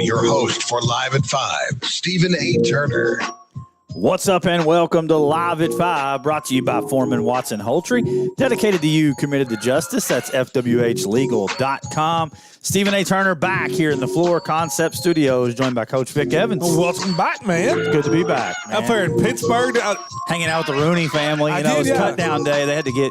Your host for Live at 5, Stephen A. Turner. What's up and welcome to Live at 5, brought to you by Foreman Watson Holtry, dedicated to you, committed to justice. That's FWHlegal.com. Stephen A. Turner back here in the Floor Concept Studios, joined by Coach Vic Evans. Welcome back, man. It's good to be back, man. Up there in Pittsburgh. Hanging out with the Rooney family. It was cut down day. They had to get,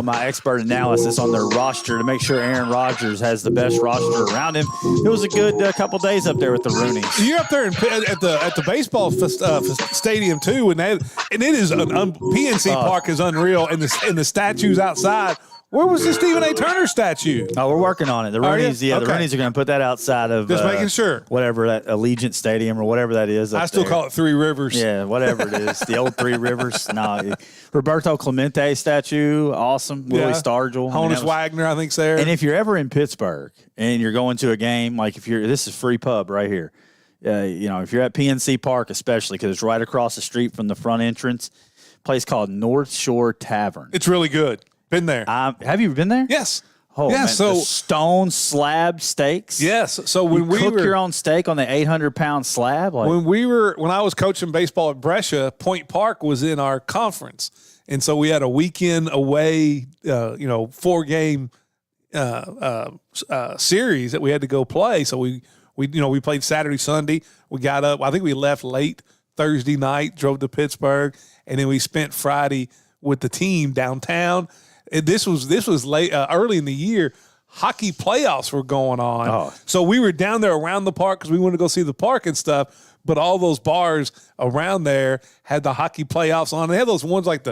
my expert analysis on their roster to make sure Aaron Rodgers has the best roster around him. It was a good couple days up there with the Rooneys. You're up there at the baseball stadium too, and it is PNC Park is unreal, and the statues outside. Where was the Stephen A. Turner statue? Oh, we're working on it. The Rooneys, the Rooneys are going to put that outside of just making sure whatever that Allegiant Stadium or whatever that is. I still call it Three Rivers. Yeah, whatever it is, the old Three Rivers. No, Roberto Clemente statue, awesome. Willie Stargell, Honus Wagner, I think's there. And if you're ever in Pittsburgh and you're going to a game, like this is free pub right here. If you're at PNC Park, especially because it's right across the street from the front entrance, a place called North Shore Tavern. It's really good. Been there. Have you been there? Yes. Oh, yeah, man. so the stone slab steaks. Yes. So when you cook your own steak on the 800-pound slab. When I was coaching baseball at Brescia, Point Park was in our conference, and so we had a weekend away, 4-game series that we had to go play. So we played Saturday, Sunday. We got up. I think we left late Thursday night, drove to Pittsburgh, and then we spent Friday with the team downtown. This was late, early in the year. Hockey playoffs were going on. So we were down there around the park because we wanted to go see the park and stuff. But all those bars around there had the hockey playoffs on. They had those ones like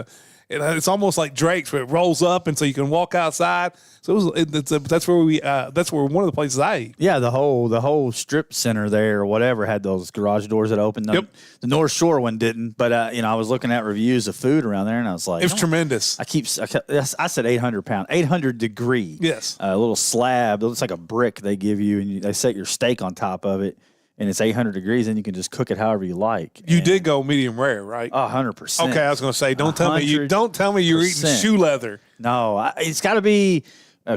it's almost like Drake's where it rolls up and so you can walk outside. So that's where one of the places I eat. Yeah, the whole strip center there or whatever had those garage doors that opened. Yep. The North Shore one didn't, but I was looking at reviews of food around there and I was like, it's tremendous. I said 800-pound, 800-degree. Yes. A little slab. It looks like a brick they give you, and they set your steak on top of it. And it's 800 degrees, and you can just cook it however you like. You did go medium rare, right? 100%. Okay, I was going to say, don't tell me you're eating shoe leather. No, it's got to be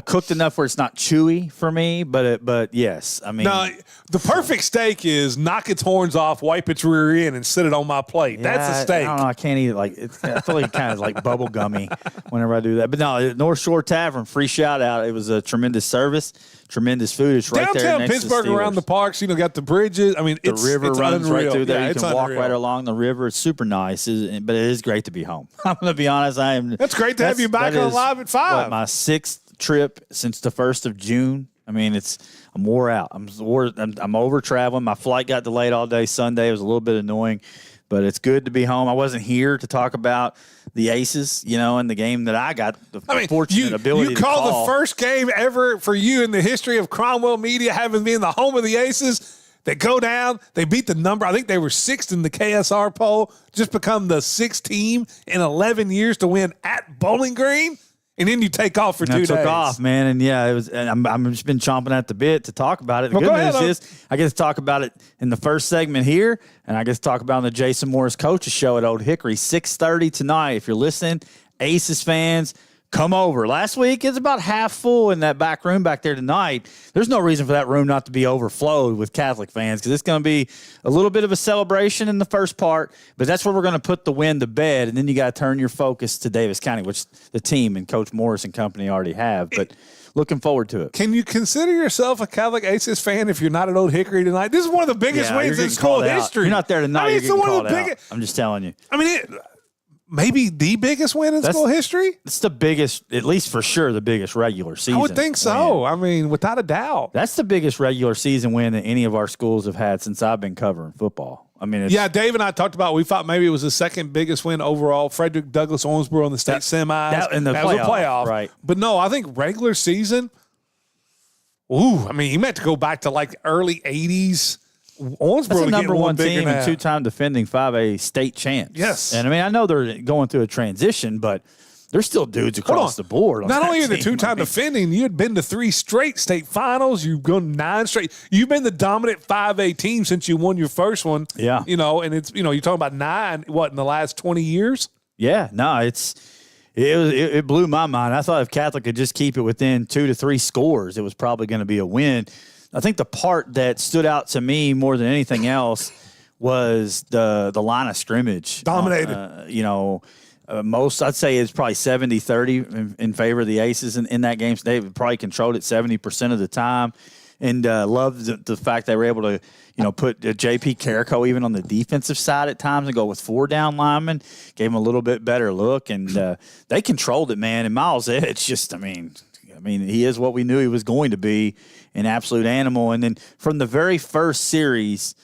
cooked enough where it's not chewy for me. But yes, I mean, no, the perfect steak is knock its horns off, wipe its rear end, and sit it on my plate. Yeah, that's a steak. I don't know. I can't eat it I feel like it kind of like bubble gummy whenever I do that. But no, North Shore Tavern, free shout out. It was a tremendous service. Tremendous food. It's right there downtown next Pittsburgh to the around the parks. Got the bridges. I mean, the river runs unreal. right through there. Yeah, you can walk right along the river. It's super nice, but it is great to be home. I'm going to be honest. That's great to have you back on Live at 5. My 6th trip since the 1st of June. I mean, I'm wore out. I'm over traveling. My flight got delayed all day Sunday. It was a little bit annoying, but it's good to be home. I wasn't here to talk about the Aces, and the game that I got the fortunate ability to call. You call the first game ever for you in the history of Cromwell Media, having been the home of the Aces. They go down. They beat the number. I think they were 6th in the KSR poll. Just become the 6th team in 11 years to win at Bowling Green. And then you take off for 2 days. I took off, man, and yeah, it was. And I'm just been chomping at the bit to talk about it. The good news is I get to talk about it in the first segment here, and I get to talk about it on the Jason Morris Coaches Show at Old Hickory, 6:30 tonight. If you're listening, Aces fans, come over. Last week it's about half full in that back room back there tonight. There's no reason for that room not to be overflowed with Catholic fans because it's going to be a little bit of a celebration in the first part, but that's where we're going to put the win to bed, and then you got to turn your focus to Davis County, which the team and Coach Morris and company already have, but looking forward to it. Can you consider yourself a Catholic Aces fan if you're not at Old Hickory tonight? This is one of the biggest wins in school history. You're not there tonight. You're getting called out. I'm just telling you. I mean, maybe the biggest win in school history? It's the biggest, at least for sure, the biggest regular season. I would think so. Win. I mean, without a doubt. That's the biggest regular season win that any of our schools have had since I've been covering football. I mean, Dave and I talked about, we thought maybe it was the second biggest win overall. Frederick Douglass Owensboro in the state semis. That was a playoff. Right. But no, I think regular season, I mean, you meant to go back to like early 80s. Owensboro, that's the number one team and 2-time defending 5A state champs. Yes. And I mean, I know they're going through a transition, but there's still dudes across the board. Not only are the 2-time defending, you had been to 3 straight state finals. You've gone 9 straight. You've been the dominant 5A team since you won your first one. Yeah. And it's, you're talking about 9, in the last 20 years? Yeah. No, it blew my mind. I thought if Catholic could just keep it within 2 to 3 scores, it was probably going to be a win. I think the part that stood out to me more than anything else was the line of scrimmage. Dominated. Most, I'd say, it's probably 70-30 in favor of the Aces in that game. So they probably controlled it 70% of the time. And loved the fact they were able to, put J.P. Carrico even on the defensive side at times and go with 4 down linemen, gave him a little bit better look. And they controlled it, man. And Miles Edge just, I mean, he is what we knew he was going to be, an absolute animal. And then from the very first series,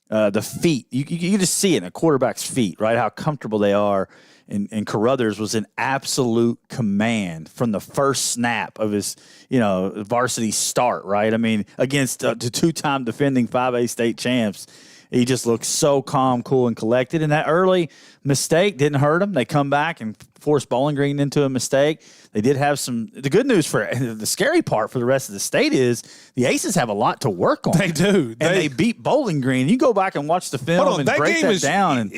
the feet, you just see it in a quarterback's feet, right, how comfortable they are. And Carruthers was in absolute command from the first snap of his, varsity start, right? I mean, against the 2-time defending 5A state champs, he just looked so calm, cool, and collected. And that early mistake didn't hurt him. They come back and force Bowling Green into a mistake. They did have the good news the scary part for the rest of the state is the Aces have a lot to work on. They do. And they beat Bowling Green. You go back and watch the film and break that down.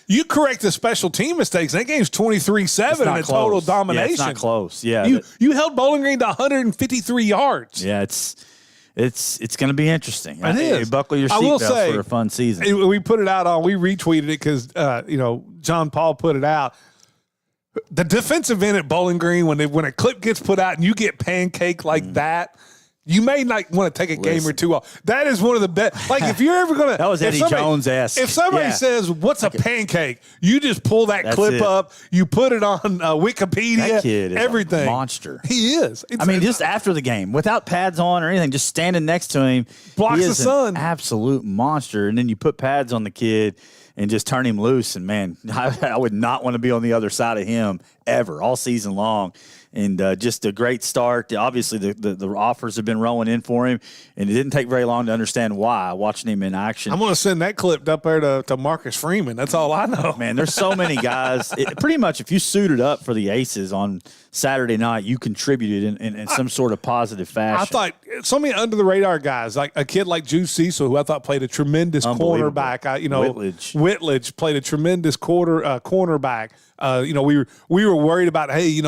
You correct the special team mistakes. That game's 23-7 in a total domination. Yeah, it's not close. Yeah, you held Bowling Green to 153 yards. Yeah, it's going to be interesting. It is. Buckle your seatbelts for a fun season. We put it out we retweeted it because John Paul put it out. The defensive end at Bowling Green when a clip gets put out and you get pancaked like that. You may not want to take a game or two off. That is one of the best. Like, if you're ever going to. That was Eddie Jones-esque. If somebody says, what's a pancake? You just pull that clip up. You put it on Wikipedia. That kid is everything. A monster. He is. Just after the game, without pads on or anything, just standing next to him. Blocks the sun. An absolute monster. And then you put pads on the kid and just turn him loose. And, man, I would not want to be on the other side of him ever, all season long. And just a great start. Obviously, the offers have been rolling in for him, and it didn't take very long to understand why, watching him in action. I'm going to send that clip up there to Marcus Freeman. That's all I know. Man, there's so many guys. Pretty much, if you suited up for the Aces on Saturday night, you contributed in some sort of positive fashion. I thought so many under-the-radar guys, like a kid like Juice Cecil, who I thought played a tremendous cornerback. Whitledge played a tremendous cornerback. We were worried about, hey,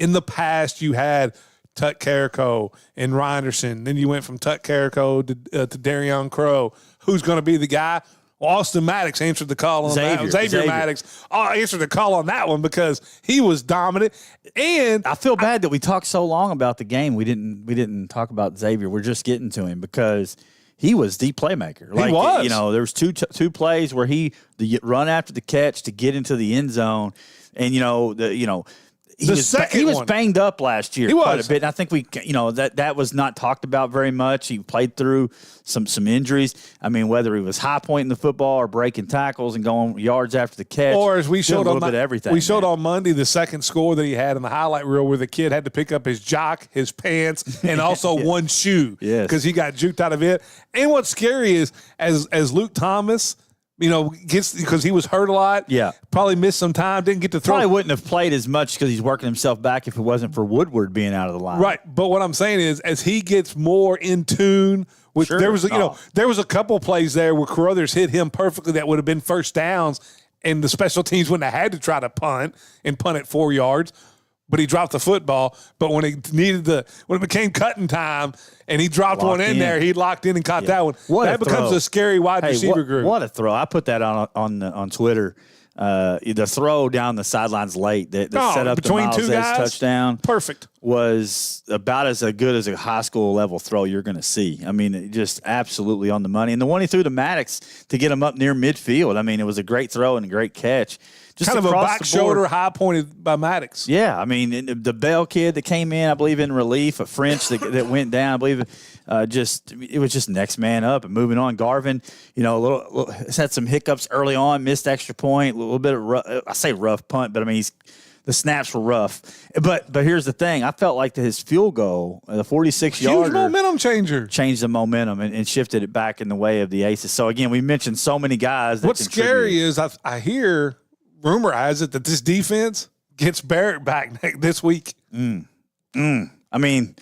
in the past, you had Tut Carrico and Reinderson. Then you went from Tut Carrico to Darion Crow. Who's going to be the guy? Well, Austin Maddox answered the call on that one. Xavier Maddox answered the call on that one because he was dominant. And I feel bad that we talked so long about the game. We didn't talk about Xavier. We're just getting to him because he was the playmaker. He was. There was two plays where the run after the catch to get into the end zone, and he was banged up last year quite a bit. And I think that was not talked about very much. He played through some injuries. I mean, whether he was high pointing the football or breaking tackles and going yards after the catch, or as we showed on everything. We showed on Monday the second score that he had in the highlight reel where the kid had to pick up his jock, his pants, and also one shoe because he got juked out of it. And what's scary is as Luke Thomas. Because he was hurt a lot. Yeah. Probably missed some time, didn't get to throw. Probably wouldn't have played as much because he's working himself back if it wasn't for Woodward being out of the line. Right. But what I'm saying is, as he gets more in tune with, there was a couple plays there where Carruthers hit him perfectly that would have been first downs, and the special teams wouldn't have had to try to punt it 4 yards. But he dropped the football. But when it became cutting time and he dropped one in there, he locked in and caught that one. That becomes a scary wide receiver group. What a throw. I put that on Twitter. The throw down the sidelines late that set up the Miles Edge touchdown. Perfect. Was about as good as a high school level throw you're going to see. I mean, just absolutely on the money. And the one he threw to Maddox to get him up near midfield, I mean, it was a great throw and a great catch. Just kind of a back shoulder high pointed by Maddox. Yeah, I mean, the Bell kid that came in, I believe, in relief, a French that went down, I believe it was just next man up and moving on. Garvin, had some hiccups early on, missed extra point, a little bit of rough punt, but I mean, the snaps were rough. But here's the thing. I felt like his field goal, the 46-yarder. Huge momentum changer. Changed the momentum and shifted it back in the way of the Aces. So, again, we mentioned so many guys that What's scary is I hear – rumor has it that this defense gets Barrett back this week. I mean,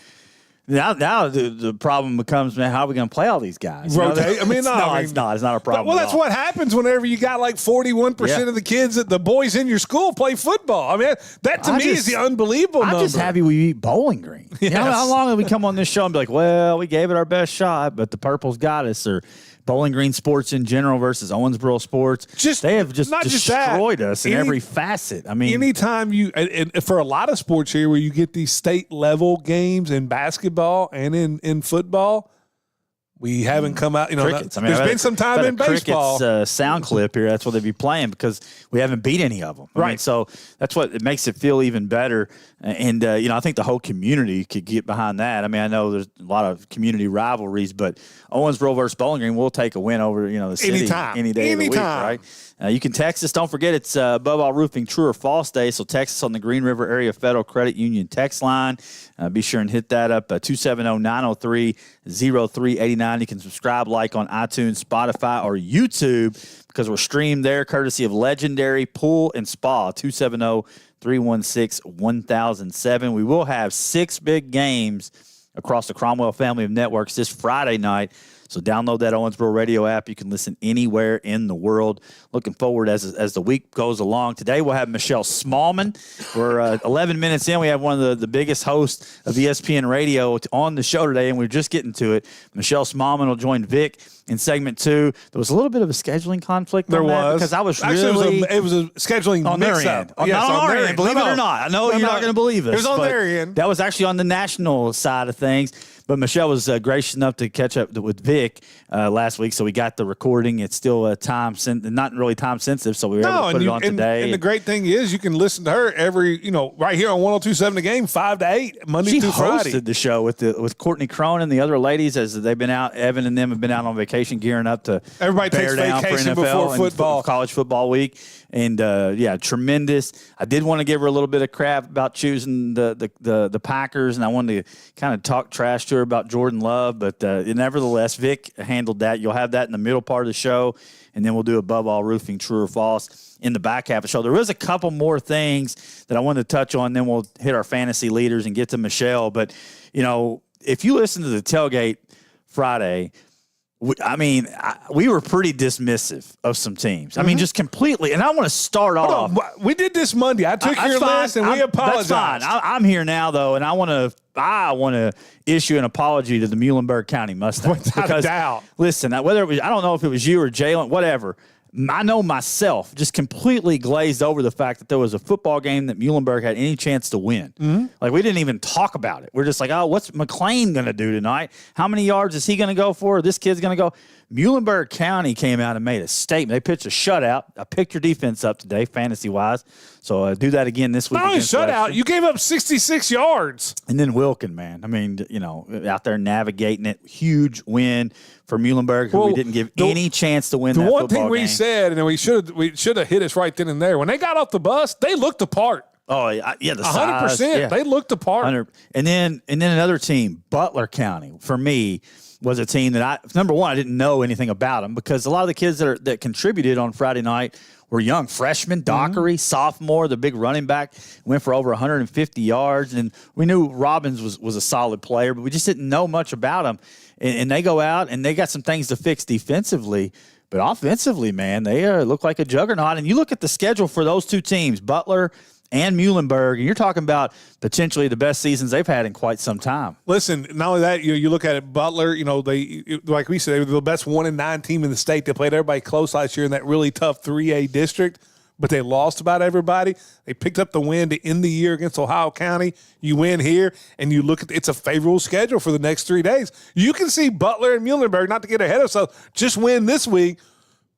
Now the problem becomes, man, how are we going to play all these guys? Rotate. It's not a problem. Well, that's what happens whenever you got like 41% of the kids the boys in your school play football. I mean, that to me is the unbelievable number. I'm just happy we beat Bowling Green. Yes. You know, how long have we come on this show and be like, well, we gave it our best shot, but the Purple's got us, or Bowling Green sports in general versus Owensboro sports. They have just destroyed us in every facet. I mean, anytime and for a lot of sports here where you get these state level games in basketball and in football, we haven't come out. You know, crickets. I mean, there's been some time in baseball. Crickets sound clip here. That's what they'd be playing because we haven't beat any of them. I mean, so that's what it makes it feel even better. And you know, I think the whole community could get behind that. I mean, I know there's a lot of community rivalries, but Owensboro versus Bowling Green will take a win over the city any day of the week, right? You can text us. Don't forget, it's Above All Roofing True or False Day, so text us on the Green River Area Federal Credit Union text line. Be sure and hit that up, 270-903-0389. You can subscribe, like on iTunes, Spotify, or YouTube because we're streamed there courtesy of Legendary Pool and Spa, 270-316-1007. We will have 6 big games across the Cromwell family of networks this Friday night. So download that Owensboro Radio app. You can listen anywhere in the world. Looking forward as the week goes along. Today we'll have Michelle Smallman. We're 11 minutes in. We have one of the biggest hosts of ESPN Radio on the show today, and we're just getting to it. Michelle Smallman will join Vic in segment 2. There was a little bit of a scheduling conflict. There was because I was really it was a scheduling on their end. Yes, on their end. Believe it or not, I know you're not going to believe us. It was on their end. That was actually on the national side of things. But Michelle was gracious enough to catch up with Vic last week, so we got the recording. It's still not really time sensitive, so we were able to put it on today. And the great thing is you can listen to her every, right here on 102.7 The Game, 5 to 8, Monday through Friday. She hosted the show with Courtney Crone and the other ladies as they've been out. Evan and them have been out on vacation gearing up to everybody takes vacation before football, college football week. And tremendous. I did want to give her a little bit of crap about choosing the Packers, and I wanted to kind of talk trash to her about Jordan Love. But nevertheless, Vic handled that. You'll have that in the middle part of the show, and then we'll do Above All Roofing True or False in the back half of the show. There was a couple more things that I wanted to touch on, then we'll hit our fantasy leaders and get to Michelle. But, if you listen to the Tailgate Friday – we were pretty dismissive of some teams. I mean, just completely. And I want to start off. We did this Monday. I took your list, and we apologize. That's fine. I'm here now, though, and I want to issue an apology to the Muhlenberg County Mustangs. Without a doubt. Listen, whether it was, I don't know if it was you or Jalen, whatever. I know myself just completely glazed over the fact that there was a football game that Muhlenberg had any chance to win. Mm-hmm. Like, we didn't even talk about it. We're just like, oh, what's McLean going to do tonight? How many yards is he going to go for? This kid's going to go. Muhlenberg County came out and made a statement. They pitched a shutout. I picked your defense up today, fantasy-wise. So do that again this week. Not only shutout, you gave up 66 yards. And then Wilkin, man. I mean, out there navigating it. Huge win for Muhlenberg, who we didn't give any chance to win that football game. The one thing we said, and we should have hit us right then and there, when they got off the bus, they looked apart. Oh, yeah, the 100%. Size, yeah. They looked apart. And then another team, Butler County, for me, was a team that number one, I didn't know anything about them because a lot of the kids that contributed on Friday night were young freshmen. Dockery, sophomore, the big running back, went for over 150 yards. And we knew Robbins was a solid player, but we just didn't know much about him. And they go out, and they got some things to fix defensively. But offensively, man, they look like a juggernaut. And you look at the schedule for those two teams, Butler and Muhlenberg, and you're talking about potentially the best seasons they've had in quite some time. Listen, not only that, you look at it, Butler, they, like we said, they were the best 1-9 team in the state. They played everybody close last year in that really tough 3A district, but they lost about everybody. They picked up the win to end the year against Ohio County. You win here, and you look at it's a favorable schedule for the next 3 days. You can see Butler and Muhlenberg, not to get ahead of themselves, just win this week.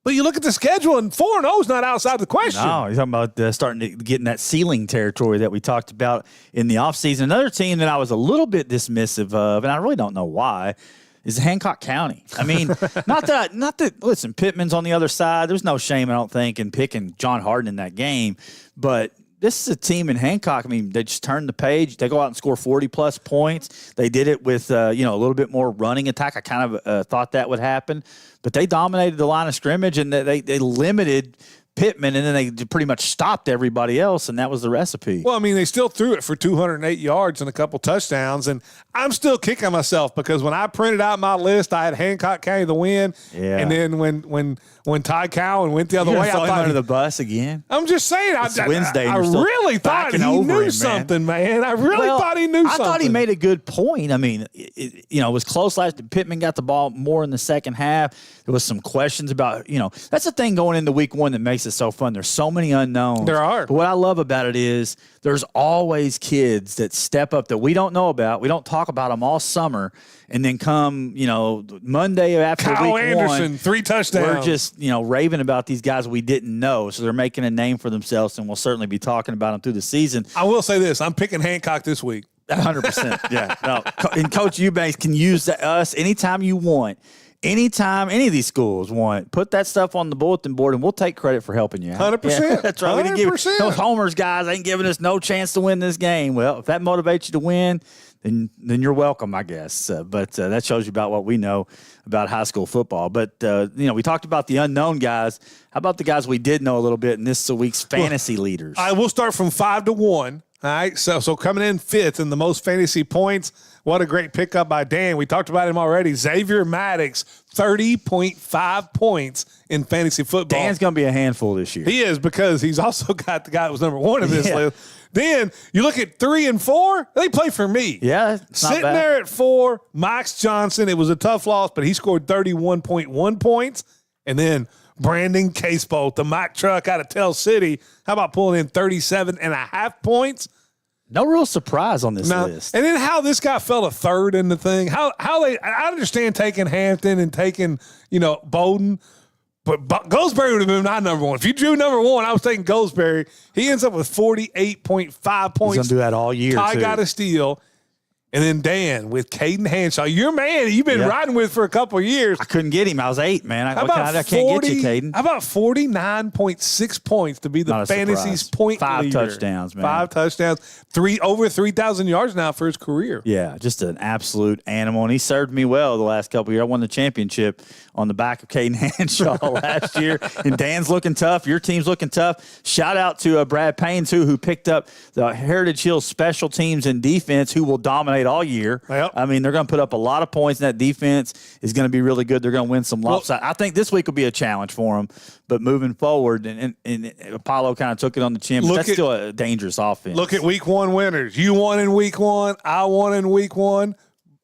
But you look at the schedule, and 4-0 is not outside the question. No, you're talking about starting to get in that ceiling territory that we talked about in the offseason. Another team that I was a little bit dismissive of, and I really don't know why, is Hancock County. I mean, not that. Listen, Pittman's on the other side. There's no shame, I don't think, in picking John Harden in that game. But this is a team in Hancock. I mean, they just turned the page. They go out and score 40-plus points. They did it with a little bit more running attack. I kind of thought that would happen. But they dominated the line of scrimmage, and they limited Pittman, and then they pretty much stopped everybody else, and that was the recipe. Well, I mean, they still threw it for 208 yards and a couple touchdowns, and I'm still kicking myself because when I printed out my list, I had Hancock County to win, and then when Ty Cowan went the other way, I thought thought under the bus again. I'm just saying, Wednesday. I really thought he knew something, man. I really thought he knew something. I thought he made a good point. I mean, it was close last. Pittman got the ball more in the second half. There was some questions about, that's the thing going into week one that makes it so fun. There's so many unknowns. There are. But what I love about it is there's always kids that step up that we don't know about. We don't talk about them all summer. And then come, Monday after Kyle week Anderson, 1, 3 touchdowns. we're just, raving about these guys we didn't know. So they're making a name for themselves, and we'll certainly be talking about them through the season. I will say this. I'm picking Hancock this week. 100%. Yeah. No. And Coach Eubanks can use us anytime you want. Anytime any of these schools want, put that stuff on the bulletin board, and we'll take credit for helping you out. 100%. Yeah, that's right. 100%. Those homers guys ain't giving us no chance to win this game. Well, if that motivates you to win, then you're welcome, I guess. But that shows you about what we know about high school football. But, we talked about the unknown guys. How about the guys we did know a little bit in this week's fantasy leaders? I will start from 5 to 1. All right, so coming in 5th in the most fantasy points. What a great pickup by Dan. We talked about him already. Xavier Maddox, 30.5 points in fantasy football. Dan's going to be a handful this year. He is, because he's also got the guy that was number 1 in this list. Then you look at 3 and 4, they play for me. Yeah, sitting there at 4, Max Johnson. It was a tough loss, but he scored 31.1 points. And then Brandon Casebolt, the Mack truck out of Tell City. How about pulling in 37.5 points? No real surprise on this list. And then how this guy fell a 3rd in the thing. I understand taking Hampton and taking, Bowden. But Goldsberry would have been my number 1. If you drew number 1, I was taking Goldsberry. He ends up with 48.5 points. He's going to do that all year, Ty got a steal. And then Dan with Caden Hanshaw, your man you've been riding with for a couple of years. I couldn't get him. I was 8, man. I can't get you, Caden. How about 49.6 points to be the fantasy's point 5 leader? touchdowns, man. 5 touchdowns. Over 3,000 yards now for his career. Yeah, just an absolute animal. And he served me well the last couple of years. I won the championship on the back of Caden Hanshaw last year. And Dan's looking tough. Your team's looking tough. Shout out to Brad Payne, too, who picked up the Heritage Hills special teams and defense, who will dominate all year. Yep. I mean, they're going to put up a lot of points, and that defense is going to be really good. They're going to win some lopsided. I think this week will be a challenge for them, but moving forward, and Apollo kind of took it on the chin, but that's still a dangerous offense. Look at week 1 winners. You won in week 1. I won in week 1.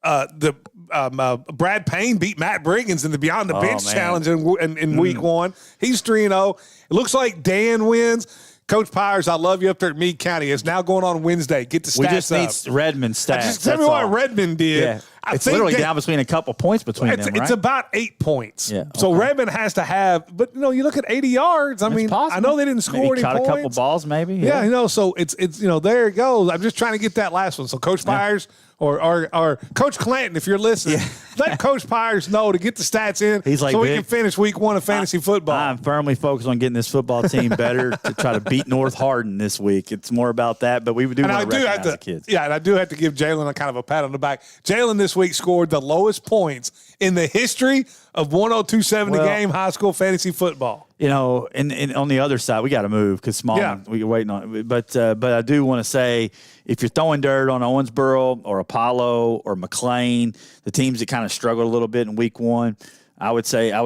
Brad Payne beat Matt Briggins in the Beyond the Bench Challenge in week 1. He's 3-0. It looks like Dan wins. Coach Pyers, I love you up there at Meade County. It's now going on Wednesday. Get the stats up. We just need Redmond stats. Just tell me what Redmond did. Yeah. It's literally down between a couple points between them, right? It's about 8 points. Yeah, okay. So Redmond has to have, but you look at 80 yards. I mean, possible. I know they didn't score maybe any caught points. A couple balls, maybe. Yeah, so it's there it goes. I'm just trying to get that last one. So Coach Pyers or Coach Clanton, if you're listening, let Coach Pyers know to get the stats in. He's like, so we can finish week 1 of fantasy football. I'm firmly focused on getting this football team better to try to beat North Hardin this week. It's more about that, but we do want to recognize the kids. Yeah, and I do have to give Jalen a kind of a pat on the back. Jalen this week scored the lowest points in the history of 102.70 game high school fantasy football. And on the other side, we got to move because Smallman, we're waiting on it. But I do want to say, if you're throwing dirt on Owensboro or Apollo or McLean, the teams that kind of struggled a little bit in week 1, I would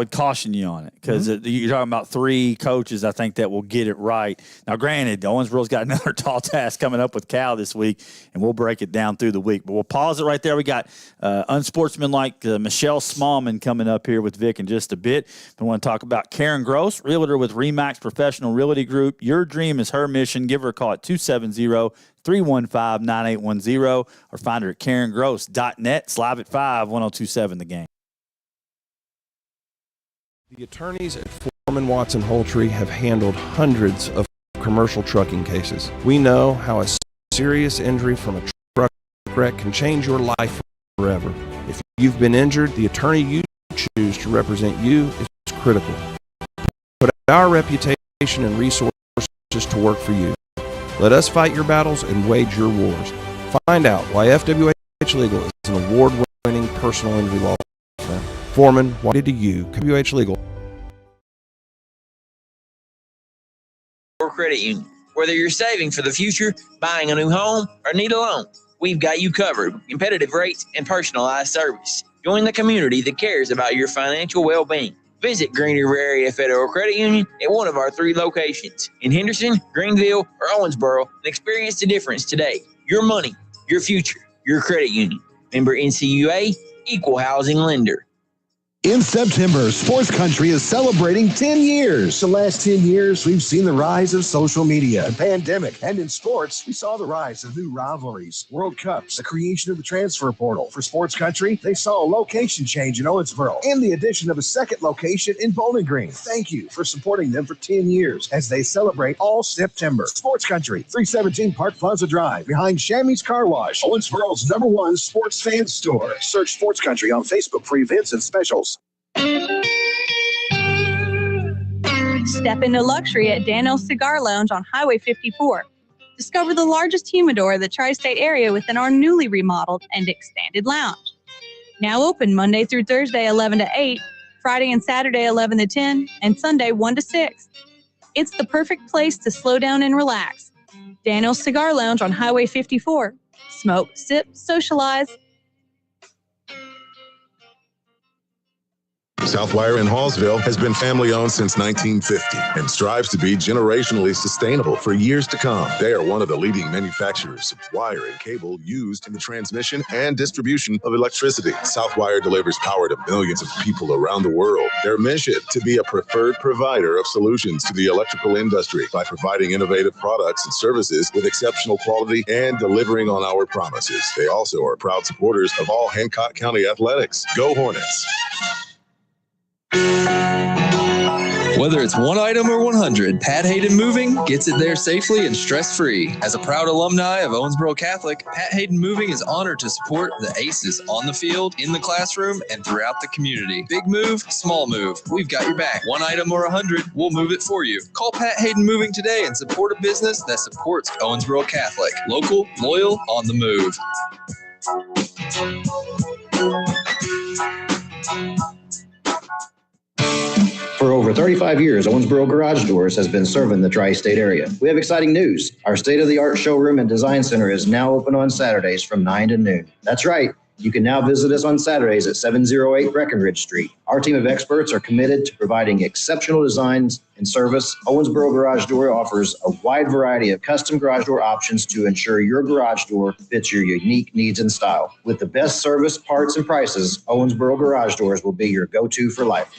caution you on it because you're talking about 3 coaches, I think, that will get it right. Now, granted, Owensboro's got another tall task coming up with Cal this week, and we'll break it down through the week. But we'll pause it right there. We got unsportsmanlike Michelle Smallman coming up here with Vic in just a bit. We want to talk about Karen Gross, realtor with RE/MAX Professional Realty Group. Your dream is her mission. Give her a call at 270-315-9810 or find her at KarenGross.net. It's live at 5, 102.7 The Game. The attorneys at Foreman Watson Holtree have handled hundreds of commercial trucking cases. We know how a serious injury from a truck wreck can change your life forever. If you've been injured, the attorney you choose to represent you is critical. Put our reputation and resources to work for you. Let us fight your battles and wage your wars. Find out why FWH Legal is an award-winning personal injury law firm. Foreman, what did you? FWH Legal. Credit Union. Whether you're saving for the future, buying a new home, or need a loan, we've got you covered with competitive rates and personalized service. Join the community that cares about your financial well-being. Visit Green River Area Federal Credit Union at one of our 3 locations in Henderson, Greenville, or Owensboro and experience the difference today. Your money, your future, your credit union. Member NCUA, Equal Housing Lender. In September, Sports Country is celebrating 10 years. The last 10 years, we've seen the rise of social media and pandemic. And in sports, we saw the rise of new rivalries, World Cups, the creation of the transfer portal. For Sports Country, they saw a location change in Owensboro and the addition of a second location in Bowling Green. Thank you for supporting them for 10 years as they celebrate all September. Sports Country, 317 Park Plaza Drive, behind Shammy's Car Wash, Owensboro's #1 sports fan store. Search Sports Country on Facebook for events and specials. Step into luxury at Daniel's Cigar Lounge on Highway 54. Discover the largest humidor of the tri-state area within our newly remodeled and expanded lounge. Now open Monday through Thursday 11 to 8, Friday and Saturday 11 to 10, and Sunday 1 to 6. It's the perfect place to slow down and relax. Daniel's Cigar Lounge on Highway 54. Smoke, sip, socialize. Southwire in Hallsville has been family-owned since 1950 and strives to be generationally sustainable for years to come. They are one of the leading manufacturers of wire and cable used in the transmission and distribution of electricity. Southwire delivers power to millions of people around the world. Their mission to be a preferred provider of solutions to the electrical industry by providing innovative products and services with exceptional quality and delivering on our promises. They also are proud supporters of all Hancock County athletics. Go Hornets! Whether it's one item or 100, Pat Hayden Moving gets it there safely and stress-free. As a proud alumni of Owensboro Catholic, Pat Hayden Moving is honored to support the ACES on the field, in the classroom, and throughout the community. Big move, small move. We've got your back. One item or 100, we'll move it for you. Call Pat Hayden Moving today and support a business that supports Owensboro Catholic. Local, loyal, on the move. For over 35 years, Owensboro Garage Doors has been serving the tri-state area. We have exciting news. Our state-of-the-art showroom and design center is now open on Saturdays from 9 to noon. That's right. You can now visit us on Saturdays at 708 Breckenridge Street. Our team of experts are committed to providing exceptional designs and service. Owensboro Garage Door offers a wide variety of custom garage door options to ensure your garage door fits your unique needs and style. With the best service, parts, and prices, Owensboro Garage Doors will be your go-to for life.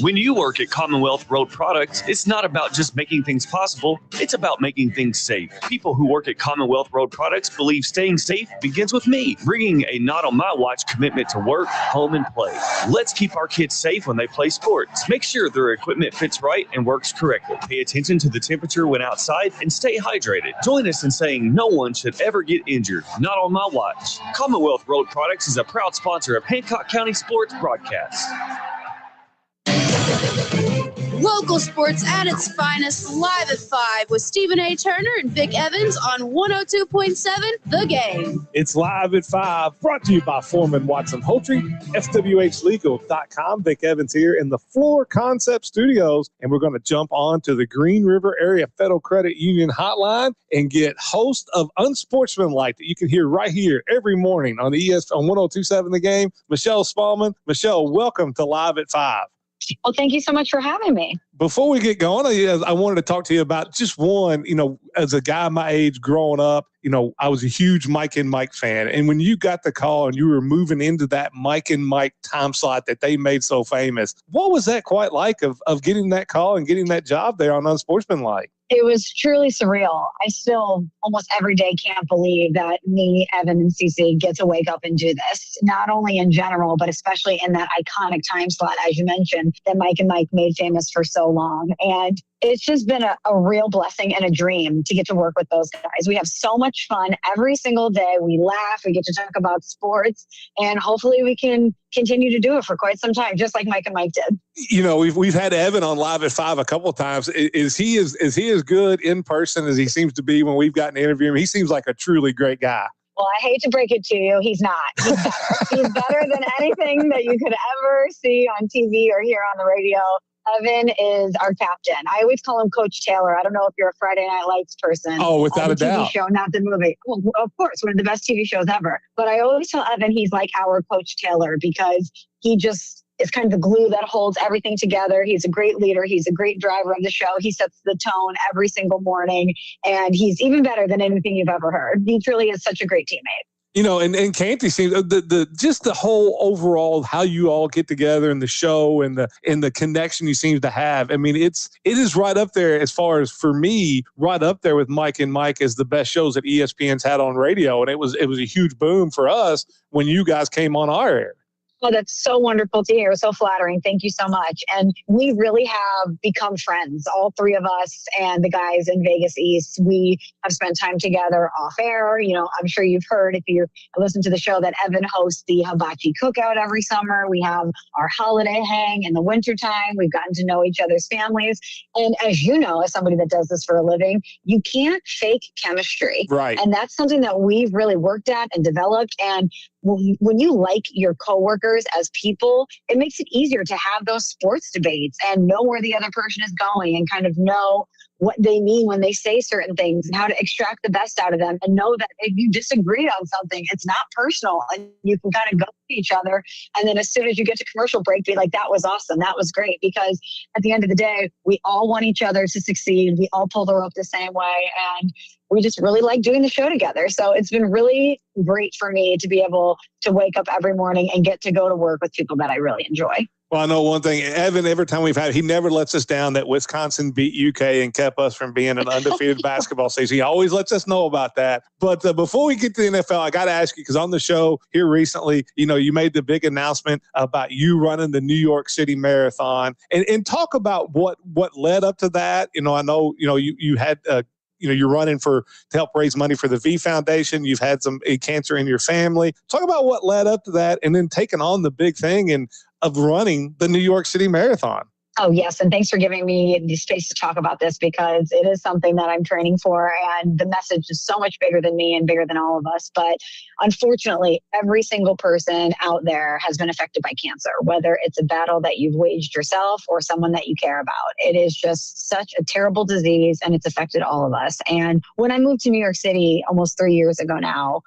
When you work at Commonwealth Road Products, it's not about just making things possible, it's about making things safe. People who work at Commonwealth Road Products believe staying safe begins with me, bringing a not on my watch commitment to work, home, and play. Let's keep our kids safe when they play sports. Make sure their equipment fits right and works correctly. Pay attention to the temperature when outside and stay hydrated. Join us in saying no one should ever get injured. Not on my watch. Commonwealth Road Products is a proud sponsor of Hancock County Sports Broadcast. Local sports at its finest, live at 5 with Stephen A. Turner and Vic Evans on 102.7 The Game. It's Live at 5, brought to you by Foreman Watson Poultry, FWHlegal.com. Vic Evans here in the Floor Concept Studios, and we're going to jump on to the Green River Area Federal Credit Union hotline and get host of Unsportsmanlike that you can hear right here every morning on ES on 102.7 The Game, Michelle Spallman. Michelle, welcome to Live at 5. Well, thank you so much for having me. Before we get going, I wanted to talk to you about just one, as a guy my age growing up, I was a huge Mike and Mike fan. And when you got the call and you were moving into that Mike and Mike time slot that they made so famous, what was that quite like of getting that call and getting that job there on Unsportsmanlike? It was truly surreal. I still almost every day can't believe that me, Evan, and Cece get to wake up and do this, not only in general, but especially in that iconic time slot, as you mentioned, that Mike and Mike made famous for so long. And it's just been a real blessing and a dream to get to work with those guys. We have so much fun every single day. We laugh, we get to talk about sports, and hopefully we can continue to do it for quite some time, just like Mike and Mike did. We've had Evan on Live at 5 a couple of times. Is he as good in person as he seems to be when we've gotten to interview him? He seems like a truly great guy. Well, I hate to break it to you. He's not. He's better. He's better than anything that you could ever see on TV or hear on the radio. Evan is our captain. I always call him Coach Taylor. I don't know if you're a Friday Night Lights person. Oh, without a doubt. TV show, not the movie. Well, of course, one of the best TV shows ever. But I always tell Evan he's like our Coach Taylor because he just is kind of the glue that holds everything together. He's a great leader. He's a great driver of the show. He sets the tone every single morning, and he's even better than anything you've ever heard. He truly is such a great teammate. You know, and Canty seems just the whole overall how you all get together in the show and the connection you seem to have. I mean, it is right up there as far as for me, right up there with Mike and Mike as the best shows that ESPN's had on radio. And it was a huge boom for us when you guys came on our air. Oh, that's so wonderful to hear. So flattering. Thank you so much. And we really have become friends, all three of us and the guys in Vegas East. We have spent time together off air. You know, I'm sure you've heard if you listen to the show that Evan hosts the Hibachi Cookout every summer. We have our holiday hang in the wintertime. We've gotten to know each other's families. And as you know, as somebody that does this for a living, you can't fake chemistry. Right. And that's something that we've really worked at and developed. And when you like your coworkers as people, it makes it easier to have those sports debates and know where the other person is going and kind of know what they mean when they say certain things and how to extract the best out of them, and know that if you disagree on something, it's not personal and you can kind of go to each other. And then as soon as you get to commercial break, be like, that was awesome. That was great. Because at the end of the day, we all want each other to succeed. We all pull the rope the same way. And we just really like doing the show together. So it's been really great for me to be able to wake up every morning and get to go to work with people that I really enjoy. Well, I know one thing, Evan, every time we've had, he never lets us down that Wisconsin beat UK and kept us from being an undefeated basketball season. He always lets us know about that. But before we get to the NFL, I got to ask you, because on the show here recently, you know, you made the big announcement about you running the New York City Marathon, and talk about what led up to that. You know, I know, you know, you had you're running to help raise money for the V Foundation. You've had some cancer in your family. Talk about what led up to that, and then taking on the big thing of running the New York City Marathon. Oh, yes. And thanks for giving me the space to talk about this, because it is something that I'm training for. And the message is so much bigger than me and bigger than all of us. But unfortunately, every single person out there has been affected by cancer, whether it's a battle that you've waged yourself or someone that you care about. It is just such a terrible disease, and it's affected all of us. And when I moved to New York City almost 3 years ago now,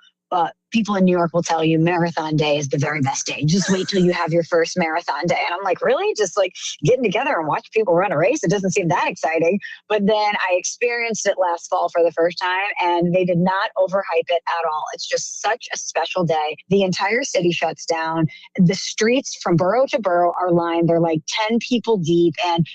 people in New York will tell you marathon day is the very best day. Just wait till you have your first marathon day. And I'm like, really? Just like getting together and watch people run a race? It doesn't seem that exciting. But then I experienced it last fall for the first time, and they did not overhype it at all. It's just such a special day. The entire city shuts down. The streets from borough to borough are lined. They're like 10 people deep, and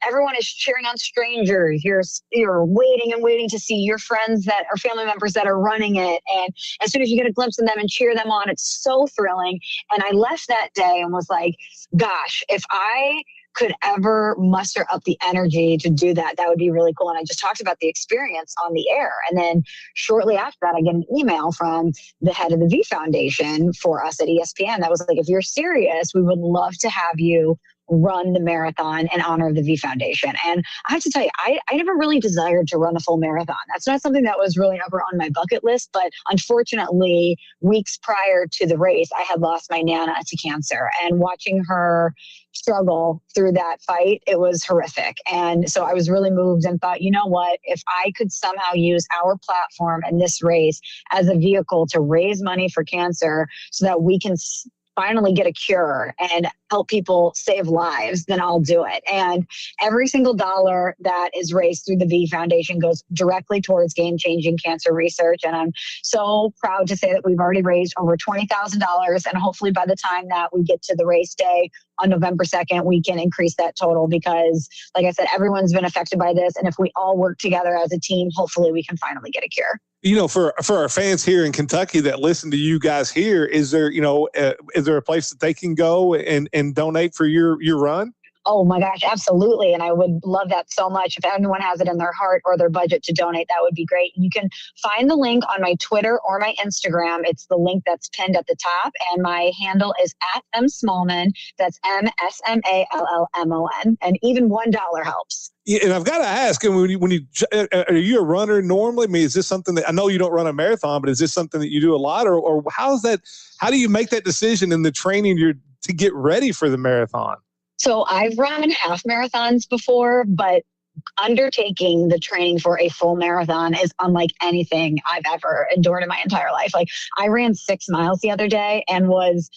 everyone is cheering on strangers. You're waiting and waiting to see your friends that are family members that are running it. And as soon as you get a glimpse of them and cheer them on, it's so thrilling. And I left that day and was like, gosh, if I could ever muster up the energy to do that, that would be really cool. And I just talked about the experience on the air. And then shortly after that, I get an email from the head of the V Foundation for us at ESPN that was like, if you're serious, we would love to have you run the marathon in honor of the V Foundation. And I have to tell you, I never really desired to run a full marathon. That's not something that was really ever on my bucket list. But unfortunately, weeks prior to the race, I had lost my Nana to cancer. And watching her struggle through that fight, it was horrific. And so I was really moved and thought, you know what, if I could somehow use our platform and this race as a vehicle to raise money for cancer so that we can finally get a cure and help people save lives, then I'll do it. And every single dollar that is raised through the V Foundation goes directly towards game-changing cancer research. And I'm so proud to say that we've already raised over $20,000. And hopefully by the time that we get to the race day on November 2nd, we can increase that total, because like I said, everyone's been affected by this. And if we all work together as a team, hopefully we can finally get a cure. You know, for our fans here in Kentucky that listen to you guys here, is there a place that they can go and donate for your run? Oh my gosh, absolutely. And I would love that so much. If anyone has it in their heart or their budget to donate, that would be great. You can find the link on my Twitter or my Instagram. It's the link that's pinned at the top. And my handle is @MSmallman. That's MSMALLMON. And even $1 helps. Yeah, and I've got to ask, are you a runner normally? I mean, is this something that, I know you don't run a marathon, but is this something that you do a lot, or how do you make that decision in the training to get ready for the marathon? So I've run half marathons before, but undertaking the training for a full marathon is unlike anything I've ever endured in my entire life. Like, I ran 6 miles the other day and was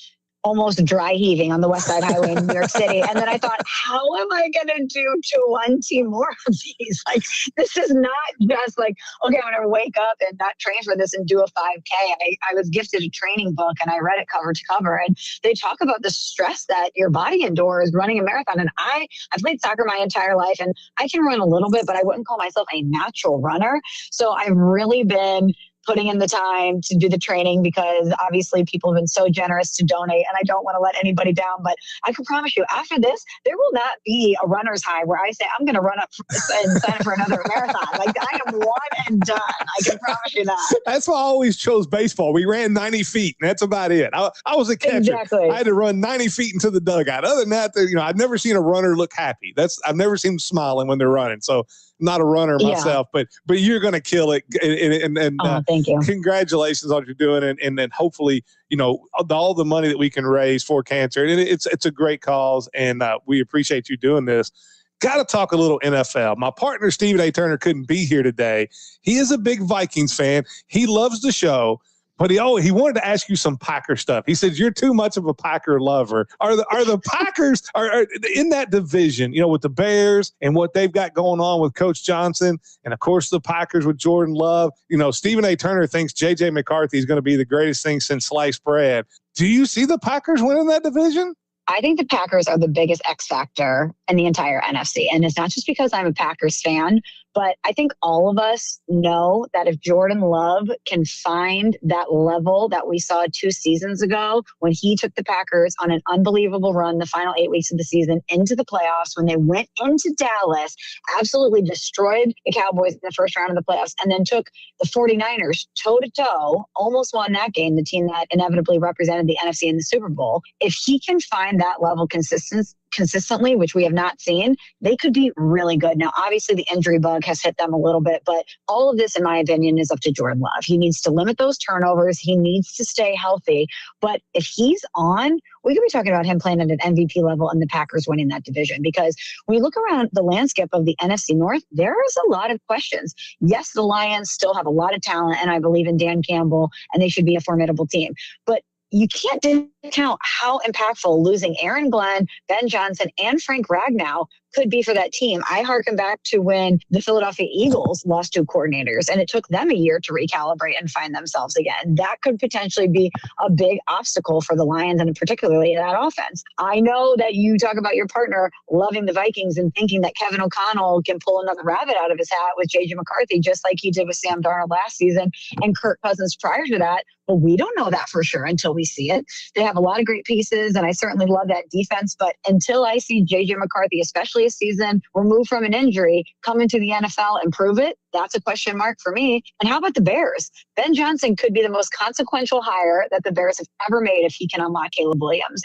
almost dry heaving on the West Side Highway in New York City. And then I thought, how am I going to do 20 more of these? Like, this is not just like, okay, I'm going to wake up and not train for this and do a 5K. I was gifted a training book and I read it cover to cover. And they talk about the stress that your body endures running a marathon. And I played soccer my entire life and I can run a little bit, but I wouldn't call myself a natural runner. So I've really been putting in the time to do the training because obviously people have been so generous to donate and I don't want to let anybody down. But I can promise you after this, there will not be a runner's high where I say, I'm going to run up and sign up for another marathon. Like, I am one and done. I can promise you that. That's why I always chose baseball. We ran 90 feet and that's about it. I was a catcher. Exactly. I had to run 90 feet into the dugout. Other than that, I've never seen a runner look happy. I've never seen them smiling when they're running. So not a runner myself, but you're going to kill it. And thank you. Congratulations on what you're doing. And then hopefully, all the money that we can raise for cancer. And it's a great cause. And we appreciate you doing this. Got to talk a little NFL. My partner, Stephen A. Turner, couldn't be here today. He is a big Vikings fan. He loves the show. But he wanted to ask you some Packer stuff. He said, you're too much of a Packer lover. Are the Packers are in that division, with the Bears and what they've got going on with Coach Johnson and, of course, the Packers with Jordan Love? Stephen A. Turner thinks J.J. McCarthy is going to be the greatest thing since sliced bread. Do you see the Packers winning that division? I think the Packers are the biggest X factor in the entire NFC. And it's not just because I'm a Packers fan, but I think all of us know that if Jordan Love can find that level that we saw 2 seasons ago when he took the Packers on an unbelievable run the final 8 weeks of the season into the playoffs, when they went into Dallas, absolutely destroyed the Cowboys in the first round of the playoffs, and then took the 49ers toe-to-toe, almost won that game, the team that inevitably represented the NFC in the Super Bowl. If he can find that level consistently, which we have not seen, they could be really good. Now, obviously, the injury bug has hit them a little bit, but all of this, in my opinion, is up to Jordan Love. He needs to limit those turnovers. He needs to stay healthy. But if he's on, we could be talking about him playing at an MVP level and the Packers winning that division. Because when you look around the landscape of the NFC North, there is a lot of questions. Yes, the Lions still have a lot of talent, and I believe in Dan Campbell, and they should be a formidable team. But you can't discount how impactful losing Aaron Glenn, Ben Johnson, and Frank Ragnow could be for that team. I harken back to when the Philadelphia Eagles lost 2 coordinators, and it took them a year to recalibrate and find themselves again. That could potentially be a big obstacle for the Lions, and particularly that offense. I know that you talk about your partner loving the Vikings and thinking that Kevin O'Connell can pull another rabbit out of his hat with J.J. McCarthy, just like he did with Sam Darnold last season and Kirk Cousins prior to that. But we don't know that for sure until we see it. They have a lot of great pieces, and I certainly love that defense. But until I see J.J. McCarthy, especially a season removed from an injury, come into the NFL and prove it, that's a question mark for me. And how about the Bears? Ben Johnson could be the most consequential hire that the Bears have ever made if he can unlock Caleb Williams.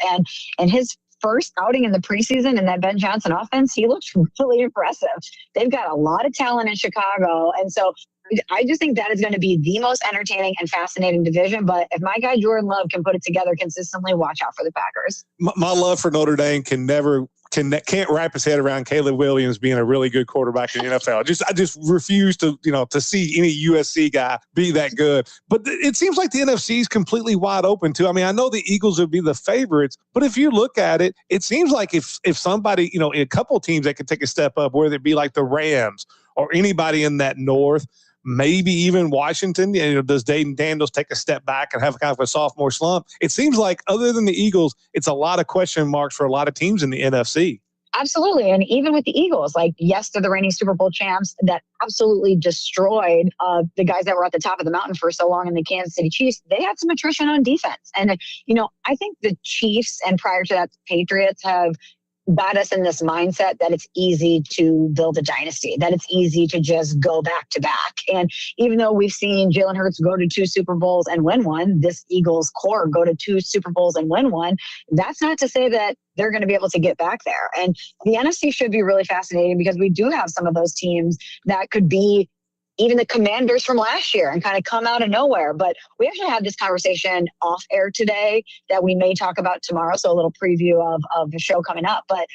And his first outing in the preseason in that Ben Johnson offense, he looks really impressive. They've got a lot of talent in Chicago. And so I just think that is going to be the most entertaining and fascinating division. But if my guy Jordan Love can put it together consistently, watch out for the Packers. My love for Notre Dame can't wrap his head around Caleb Williams being a really good quarterback in the NFL. I just refuse to see any USC guy be that good. But it seems like the NFC is completely wide open too. I mean, I know the Eagles would be the favorites, but if you look at it, it seems like if somebody, a couple of teams that could take a step up, whether it be like the Rams or anybody in that North, maybe even Washington, does Dayton Daniels take a step back and have kind of a sophomore slump? It seems like other than the Eagles, it's a lot of question marks for a lot of teams in the NFC. Absolutely. And even with the Eagles, yes, they're the reigning Super Bowl champs that absolutely destroyed the guys that were at the top of the mountain for so long in the Kansas City Chiefs. They had some attrition on defense. And, I think the Chiefs and prior to that, the Patriots have got us in this mindset that it's easy to build a dynasty, that it's easy to just go back to back. And even though we've seen Jalen Hurts go to 2 Super Bowls and win one, this Eagles core go to 2 Super Bowls and win one, that's not to say that they're going to be able to get back there. And the NFC should be really fascinating because we do have some of those teams that could be even the Commanders from last year and kind of come out of nowhere. But we actually had this conversation off air today that we may talk about tomorrow. So a little preview of the show coming up. But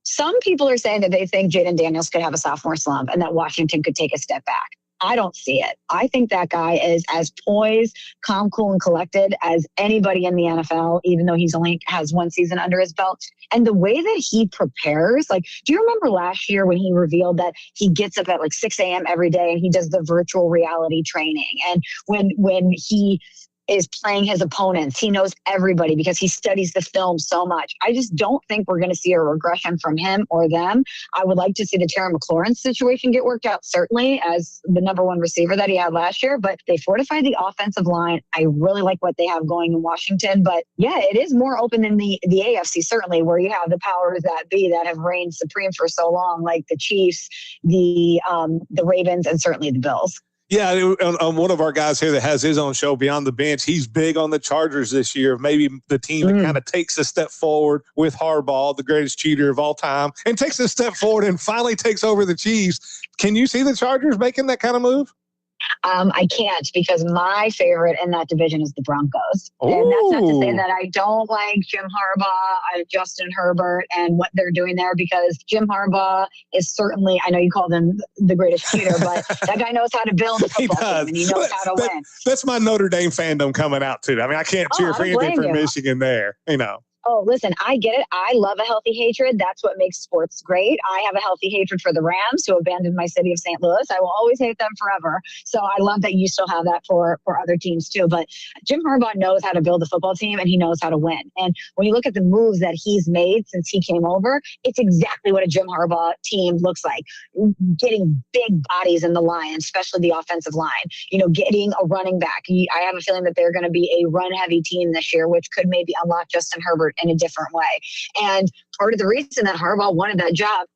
Some people are saying that they think Jaden Daniels could have a sophomore slump and that Washington could take a step back. I don't see it. I think that guy is as poised, calm, cool, and collected as anybody in the NFL, even though he's only has one season under his belt. And the way that he prepares, like, do you remember last year when he revealed that he gets up at like 6 a.m. every day and he does the virtual reality training? And when he is playing his opponents, he knows everybody because he studies the film so much. I just don't think we're going to see a regression from him or them. I would like to see the Terry McLaurin situation get worked out, certainly, as the number one receiver that he had last year, but they fortified the offensive line. I really like what they have going in Washington, but yeah, it is more open than the AFC, certainly, where you have the powers that be that have reigned supreme for so long, like the Chiefs, the Ravens, and certainly the Bills. Yeah, on one of our guys here that has his own show, Beyond the Bench, he's big on the Chargers this year. Maybe the team that kind of takes a step forward with Harbaugh, the greatest cheater of all time, and takes a step forward and finally takes over the Chiefs. Can you see the Chargers making that kind of move? I can't, because my favorite in that division is the Broncos. Ooh. And that's not to say that I don't like Jim Harbaugh, Justin Herbert, and what they're doing there, because Jim Harbaugh is certainly, I know you call him the greatest cheater, but that guy knows how to build a football team, and he knows how to win. That's my Notre Dame fandom coming out, too. I mean, I can't cheer for anything from Michigan there, you know. Oh, listen, I get it. I love a healthy hatred. That's what makes sports great. I have a healthy hatred for the Rams, who abandoned my city of St. Louis. I will always hate them forever. So I love that you still have that for other teams too. But Jim Harbaugh knows how to build a football team, and he knows how to win. And when you look at the moves that he's made since he came over, it's exactly what a Jim Harbaugh team looks like. Getting big bodies in the line, especially the offensive line, getting a running back. I have a feeling that they're going to be a run-heavy team this year, which could maybe unlock Justin Herbert in a different way. And part of the reason that Harbaugh wanted that job,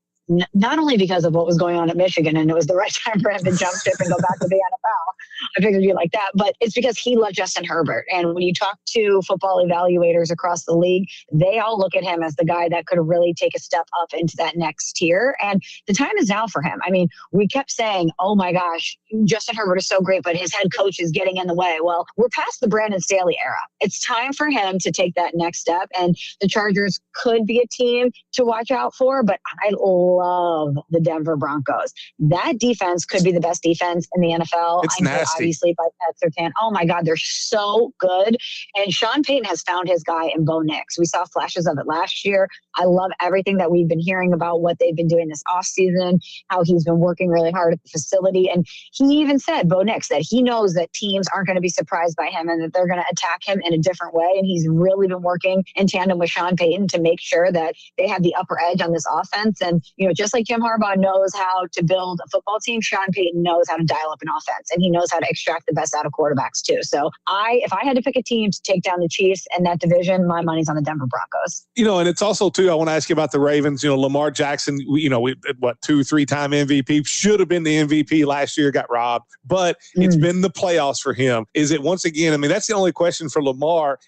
not only because of what was going on at Michigan, and it was the right time for him to jump ship and go back to the NFL, I figured you like that, but it's because he loved Justin Herbert. And when you talk to football evaluators across the league, they all look at him as the guy that could really take a step up into that next tier. And the time is now for him. I mean, we kept saying, oh my gosh, Justin Herbert is so great, but his head coach is getting in the way. Well, we're past the Brandon Staley era. It's time for him to take that next step. And the Chargers could be a team to watch out for, but I love the Denver Broncos. That defense could be the best defense in the NFL. It's nasty. Obviously, by Pat Surtain. Oh my God, they're so good. And Sean Payton has found his guy in Bo Nix. We saw flashes of it last year. I love everything that we've been hearing about what they've been doing this offseason, how he's been working really hard at the facility. And he even said, Bo Nix, that he knows that teams aren't going to be surprised by him and that they're going to attack him in a different way. And he's really been working in tandem with Sean Payton to make sure that they have the upper edge on this offense. And, just like Jim Harbaugh knows how to build a football team, Sean Payton knows how to dial up an offense, and he knows how to extract the best out of quarterbacks too. So if I had to pick a team to take down the Chiefs in that division, my money's on the Denver Broncos. And it's also too, I want to ask you about the Ravens. Lamar Jackson, 2-3-time MVP, should have been the MVP last year, got robbed, but it's been the playoffs for him. Is it once again? I mean, that's the only question for Lamar.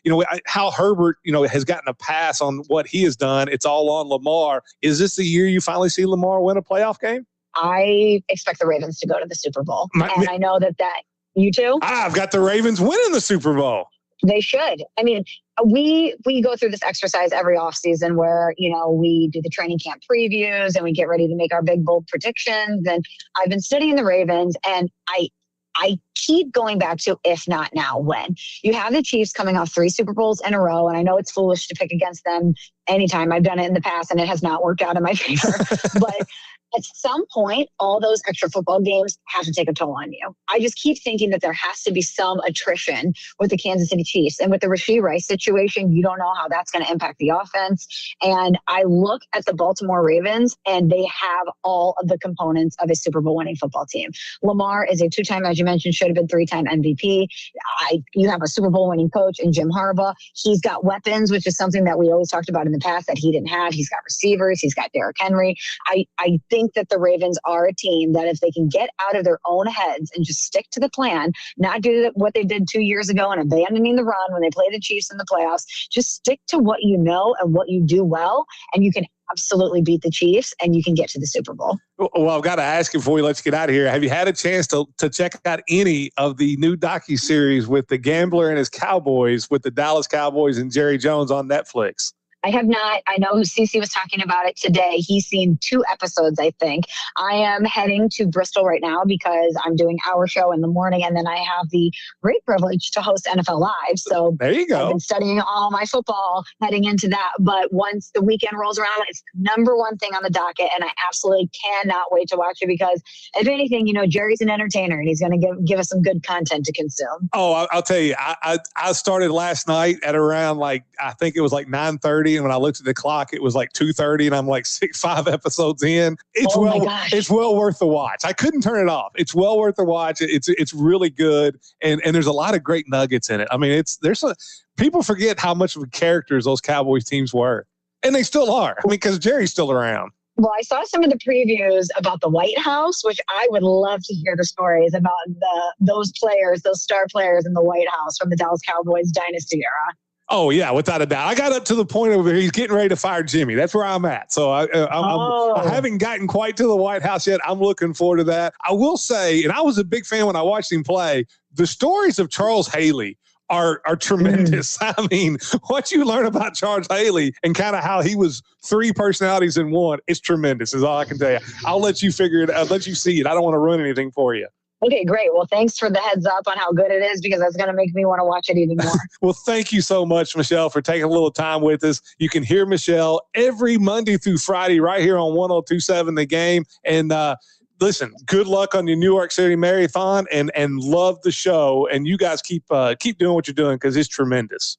How Herbert, has gotten a pass on what he has done. It's all on Lamar. Is this the year you finally see Lamar win a playoff game? I expect the Ravens to go to the Super Bowl. And I know that you too? I've got the Ravens winning the Super Bowl. They should. I mean, we go through this exercise every offseason where, we do the training camp previews and we get ready to make our big, bold predictions. And I've been studying the Ravens, and I keep going back to, if not now, when. You have the Chiefs coming off 3 Super Bowls in a row, and I know it's foolish to pick against them anytime. I've done it in the past, and it has not worked out in my favor. But at some point, all those extra football games have to take a toll on you. I just keep thinking that there has to be some attrition with the Kansas City Chiefs. And with the Rashee Rice situation, you don't know how that's going to impact the offense. And I look at the Baltimore Ravens, and they have all of the components of a Super Bowl winning football team. Lamar is a 2-time, as you mentioned, should have been 3-time MVP. You have a Super Bowl winning coach in Jim Harbaugh. He's got weapons, which is something that we always talked about in the past that he didn't have. He's got receivers. He's got Derrick Henry. I think that the Ravens are a team that if they can get out of their own heads and just stick to the plan, not do what they did 2 years ago and abandoning the run when they play the Chiefs in the playoffs, just stick to what you know and what you do well, and you can absolutely beat the Chiefs and you can get to the Super Bowl. Well, I've got to ask you before we let you get out of here, have you had a chance to check out any of the new docuseries with the Gambler and his Cowboys, with the Dallas Cowboys and Jerry Jones on Netflix? I have not. I know Cece was talking about it today. He's seen 2 episodes, I think. I am heading to Bristol right now because I'm doing our show in the morning, and then I have the great privilege to host NFL Live. So there you go. I've been studying all my football heading into that. But once the weekend rolls around, it's the number one thing on the docket, and I absolutely cannot wait to watch it because, if anything, Jerry's an entertainer, and he's going to give us some good content to consume. Oh, I'll tell you, I started last night at around I think it was 9:30. And when I looked at the clock, it was 2:30, and I'm 5 episodes in. It's well worth the watch. I couldn't turn it off. It's well worth the watch. It's really good, and there's a lot of great nuggets in it. I mean, people forget how much of characters those Cowboys teams were, and they still are. I mean, because Jerry's still around. Well, I saw some of the previews about the White House, which I would love to hear the stories about those star players in the White House from the Dallas Cowboys dynasty era. Oh, yeah, without a doubt. I got up to the point where he's getting ready to fire Jimmy. That's where I'm at. So I haven't gotten quite to the White House yet. I'm looking forward to that. I will say, and I was a big fan when I watched him play, the stories of Charles Haley are tremendous. I mean, what you learn about Charles Haley and kind of how he was 3 personalities in one is tremendous, is all I can tell you. I'll let you figure it out. I'll let you see it. I don't want to ruin anything for you. Okay, great. Well, thanks for the heads up on how good it is, because that's going to make me want to watch it even more. Well, thank you so much, Michelle, for taking a little time with us. You can hear Michelle every Monday through Friday right here on 102.7 The Game. And listen, good luck on your New York City Marathon, and love the show. And you guys keep doing what you're doing, because it's tremendous.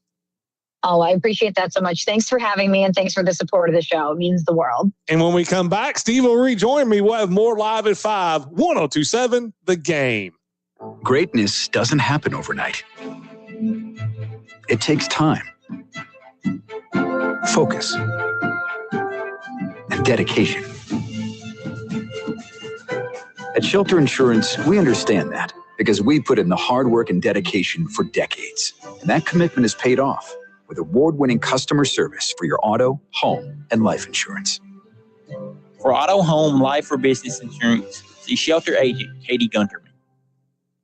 Oh, I appreciate that so much. Thanks for having me, and thanks for the support of the show. It means the world. And when we come back, Steve will rejoin me. We'll have more Live at 5, 102.7 The Game. Greatness doesn't happen overnight. It takes time, focus, and dedication. At Shelter Insurance, we understand that, because we put in the hard work and dedication for decades. And that commitment is paid off with award-winning customer service for your auto, home, and life insurance. For auto, home, life, or business insurance, see Shelter Agent Katie Gunterman.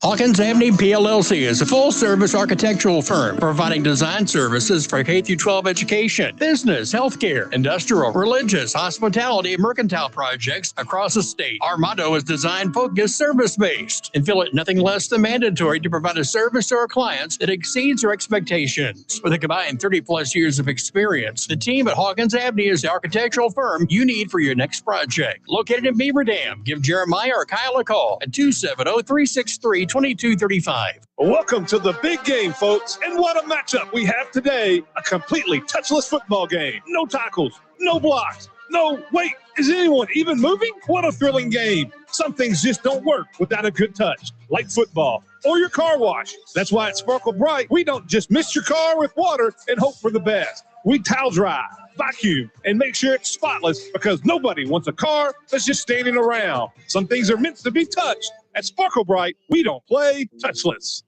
Hawkins Avenue PLLC is a full-service architectural firm providing design services for K-12 education, business, healthcare, industrial, religious, hospitality, and mercantile projects across the state. Our motto is design-focused, service-based, and feel it nothing less than mandatory to provide a service to our clients that exceeds our expectations. With a combined 30-plus years of experience, the team at Hawkins Avenue is the architectural firm you need for your next project. Located in Beaver Dam, give Jeremiah or Kyle a call at 270-363-2235. Welcome to the big game, folks. And what a matchup we have today. A completely touchless football game. No tackles, no blocks. No, wait, is anyone even moving? What a thrilling game. Some things just don't work without a good touch, like football or your car wash. That's why at Sparkle Bright, we don't just mist your car with water and hope for the best. We towel dry, vacuum, and make sure it's spotless, because nobody wants a car that's just standing around. Some things are meant to be touched. At Sparkle Bright, we don't play touchless.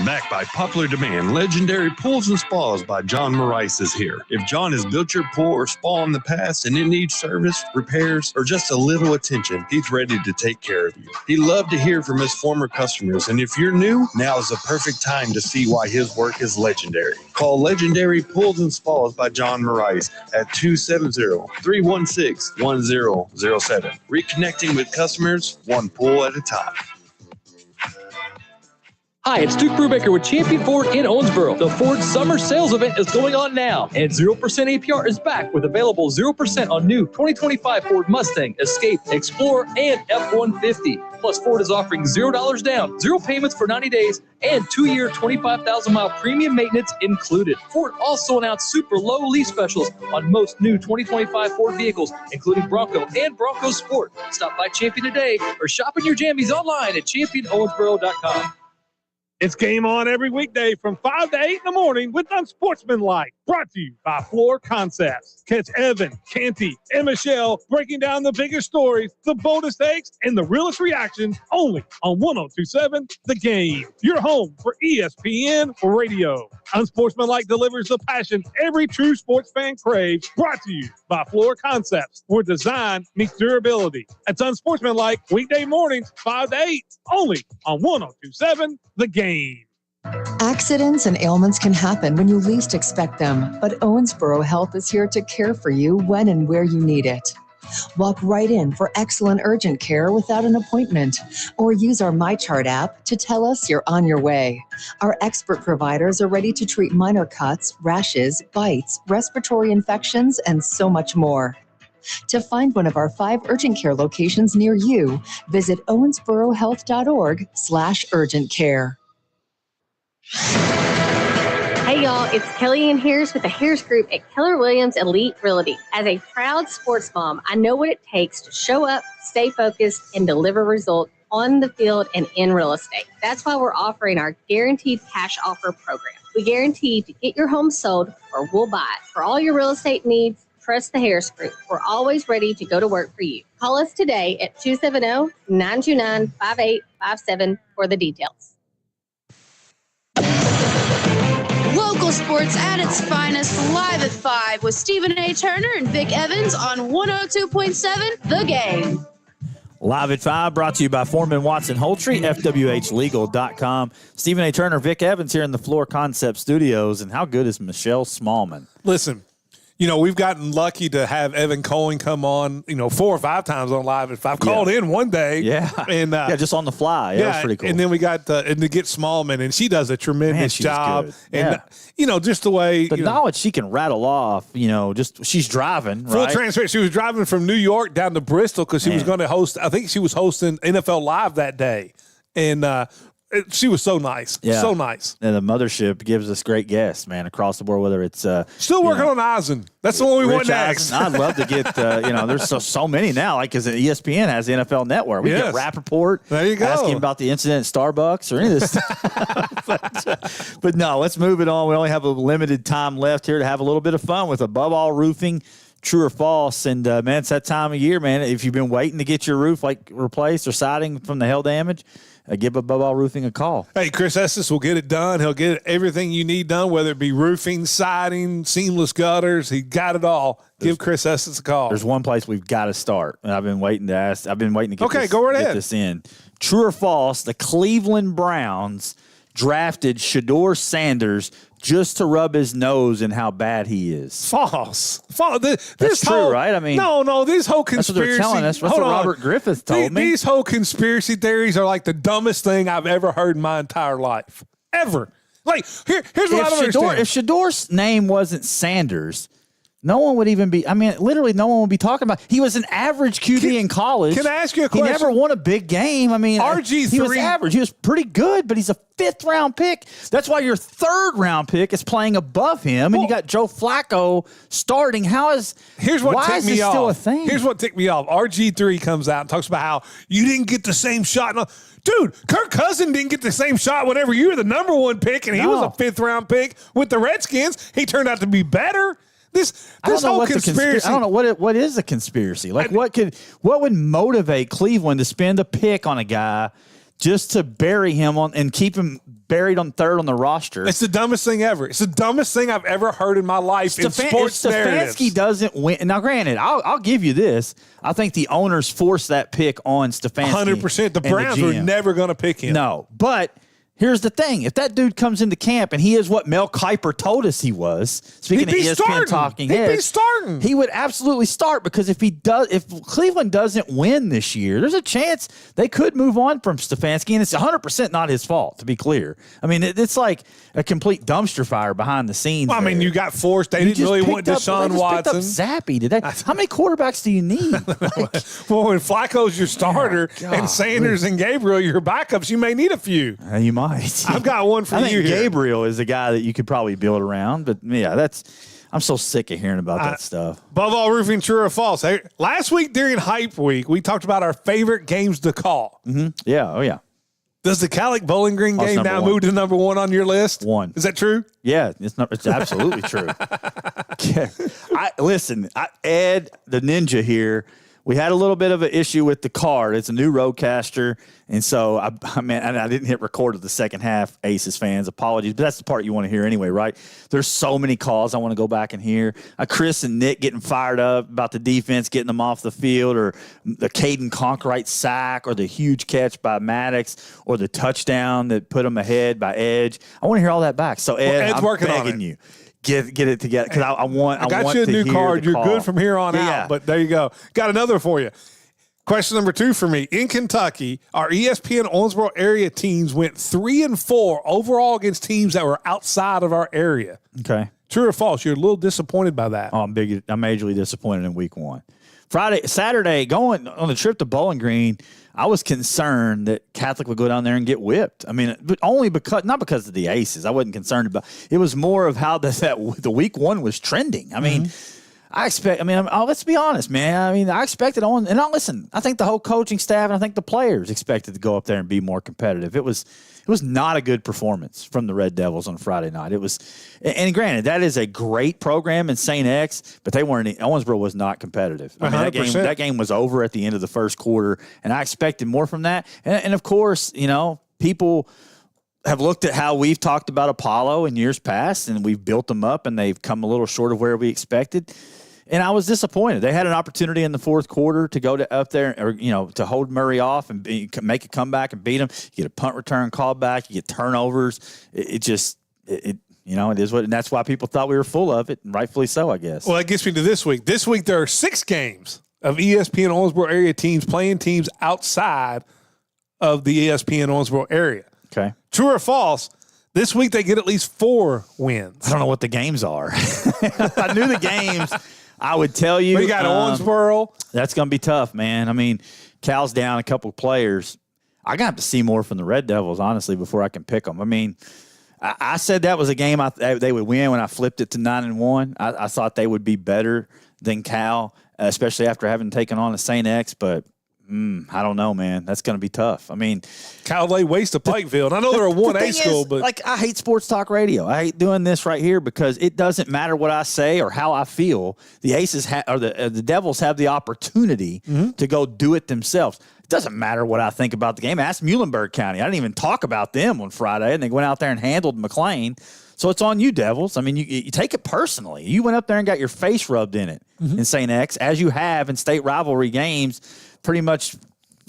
Back by popular demand, Legendary Pools and Spas by John Morais is here. If John has built your pool or spa in the past and it needs service, repairs, or just a little attention, he's ready to take care of you. He'd love to hear from his former customers, and if you're new, now is the perfect time to see why his work is legendary. Call Legendary Pools and Spas by John Morais at 270-316-1007. Reconnecting with customers, one pool at a time. Hi, it's Duke Brubaker with Champion Ford in Owensboro. The Ford Summer Sales Event is going on now, and 0% APR is back with available 0% on new 2025 Ford Mustang, Escape, Explorer, and F-150. Plus, Ford is offering $0 down, 0 payments for 90 days, and 2-year, 25,000-mile premium maintenance included. Ford also announced super low lease specials on most new 2025 Ford vehicles, including Bronco and Bronco Sport. Stop by Champion today or shop in your jammies online at championowensboro.com. It's game on every weekday from 5 to 8 in the morning with Unsportsmanlike. Brought to you by Floor Concepts. Catch Evan, Canty, and Michelle breaking down the biggest stories, the boldest takes, and the realest reactions only on 102.7 The Game. Your home for ESPN Radio. Unsportsmanlike delivers the passion every true sports fan craves. Brought to you by Floor Concepts, where design meets durability. It's Unsportsmanlike weekday mornings 5 to 8 only on 102.7 The Game. Accidents and ailments can happen when you least expect them, but Owensboro Health is here to care for you when and where you need it. Walk right in for excellent urgent care without an appointment, or use our MyChart app to tell us you're on your way. Our expert providers are ready to treat minor cuts, rashes, bites, respiratory infections, and so much more. To find one of our 5 urgent care locations near you, visit owensborohealth.org/urgent care. Hey y'all, it's Kelly Ann Harris with the Harris Group at Keller Williams Elite Realty. As a proud sports mom, I know what it takes to show up, stay focused, and deliver results on the field and in real estate. That's why we're offering our Guaranteed Cash Offer program. We guarantee to get your home sold or we'll buy it. For all your real estate needs, trust the Harris Group. We're always ready to go to work for you. Call us today at 270-929-5857 for the details. Local sports at its finest, live at 5 with Stephen A. Turner and Vic Evans on 102.7 The Game. Live at 5, brought to you by Foreman Watson Holtry, FWHlegal.com. Stephen A. Turner, Vic Evans here in the Floor Concept Studios. And how good is Michelle Smallman? Listen, we've gotten lucky to have Evan Cohen come on, 4 or 5 times on Live at 5. Called in one day. Yeah. And, just on the fly. Yeah, that was pretty cool. And then we got and to get Smallman, and she does a tremendous job. Good. And, just the way. The knowledge she can rattle off, just she's driving, full right? transparency. She was driving from New York down to Bristol because she was going to host, I think she was hosting NFL Live that day. And, she was so nice. Yeah. So nice. And the mothership gives us great guests, man, across the board, whether it's still working on Eisen. That's the one we want next. I'd love to get there's so many now, like because ESPN has the NFL Network. We get Rappaport. There you go. Asking about the incident at Starbucks or any of this stuff. but no, let's move it on. We only have a limited time left here to have a little bit of fun with Above All Roofing. True or false? And man, it's that time of year, man. If you've been waiting to get your roof replaced or siding from the hail damage, give Above All Roofing a call. Hey, Chris Estes will get it done. He'll get everything you need done, whether it be roofing, siding, seamless gutters. He got it all. Give Chris Estes a call. There's one place we've got to start, and I've been waiting to get get this in. True or false? The Cleveland Browns drafted Shedeur Sanders just to rub his nose in how bad he is. False. That's true, right? I mean, no. These whole conspiracy. That's what they're telling us. That's what Robert Griffith told me. These whole conspiracy theories are like the dumbest thing I've ever heard in my entire life. Ever. Like, here's what I don't understand. If Shedeur's name wasn't Sanders, no one would even be. I mean, literally, no one would be talking about. He was an average QB in college. Can I ask you a question? He never won a big game. I mean, RG3. He was average. He was pretty good, but he's a 5th round pick. That's why your 3rd round pick is playing above him, and you got Joe Flacco starting. Why is this still a thing? Here's what ticked me off. RG3 comes out and talks about how you didn't get the same shot. Dude, Kirk Cousins didn't get the same shot whenever you were the number 1 pick, and he was a 5th round pick with the Redskins. He turned out to be better. This whole conspiracy. I don't know what is a conspiracy. Like what would motivate Cleveland to spend a pick on a guy just to bury him and keep him buried on 3rd on the roster? It's the dumbest thing ever. It's the dumbest thing I've ever heard in my life in sports narratives. Stefanski doesn't win. Now, granted, I'll give you this. I think the owners forced that pick on Stefanski. 100%. The Browns were never going to pick him. No, but here's the thing. If that dude comes into camp and he is what Mel Kiper told us he was, speaking of ESPN Talking Heads, he'd be starting. He would absolutely start because if Cleveland doesn't win this year, there's a chance they could move on from Stefanski, and it's 100% not his fault, to be clear. I mean, it's like a complete dumpster fire behind the scenes. Well, I mean, you got forced. They didn't really want Deshaun Watson. Picked up Zappy. How many quarterbacks do you need? Well, when Flacco's your starter and Sanders and Gabriel your backups, you may need a few. You might. I've got one for you here. Gabriel is a guy that you could probably build around, but yeah, I'm so sick of hearing about that stuff. Above All Roofing, true or false? Hey, last week during Hype Week, we talked about our favorite games to call. Mm-hmm. Yeah, oh yeah. Does the Calic Bowling Green game now move to number 1 on your list? 1. Is that true? Yeah, it's absolutely true. Listen, Ed the Ninja here We had a little bit of an issue with the card. It's a new Roadcaster, and so I didn't hit record of the second half. Aces fans, apologies, but that's the part you want to hear anyway, right? There's so many calls I want to go back and hear. Chris and Nick getting fired up about the defense getting them off the field, or the Caden Conkwright sack, or the huge catch by Maddox, or the touchdown that put them ahead by Edge. I want to hear all that back. So Ed, I'm begging you. Get it together, because I want you a to new hear card. the You're call. good from here on Yeah. out. But there you go. Got another for you. Question number 2 for me. In Kentucky, our ESPN Owensboro area teams went 3-4 overall against teams that were outside of our area. Okay. True or false? You're a little disappointed by that. Oh, I'm majorly disappointed in week 1. Saturday, going on the trip to Bowling Green, I was concerned that Catholic would go down there and get whipped. I mean, but only not because of the Aces. I wasn't concerned about. It was more of how the week 1 was trending. I mean, let's be honest, man. I mean, I expected listen, I think the whole coaching staff and I think the players expected to go up there and be more competitive. It was not a good performance from the Red Devils on Friday night. It was, and granted, that is a great program in St. X, but Owensboro was not competitive. I mean, that game was over at the end of the first quarter, and I expected more from that. And of course, people have looked at how we've talked about Apollo in years past, and we've built them up, and they've come a little short of where we expected. And I was disappointed. They had an opportunity in the fourth quarter to go up there, or to hold Murray off and make a comeback and beat them. You get a punt return call back. You get turnovers. It is what, and that's why people thought we were full of it, and rightfully so, I guess. Well, that gets me to this week. This week there are 6 games of ESPN Owensboro area teams playing teams outside of the ESPN Owensboro area. Okay. True or false? This week they get at least 4 wins. I don't know what the games are. If I knew the games, I would tell you. But you got Owensboro. That's going to be tough, man. I mean, Cal's down a couple of players. I got to have to see more from the Red Devils, honestly, before I can pick them. I mean, I said that was a game they would win when I flipped it to 9-1. I thought they would be better than Cal, especially after having taken on a St. X, but I don't know, man. That's going to be tough. I mean, Cal lay waste to Pikeville. And I know they're a 1A school, but I hate sports talk radio. I hate doing this right here because it doesn't matter what I say or how I feel. The Aces or the Devils have the opportunity to go do it themselves. It doesn't matter what I think about the game. Ask Muhlenberg County. I didn't even talk about them on Friday, and they went out there and handled McLean. So it's on you, Devils. I mean, you take it personally. You went up there and got your face rubbed in it in St. X, as you have in state rivalry games pretty much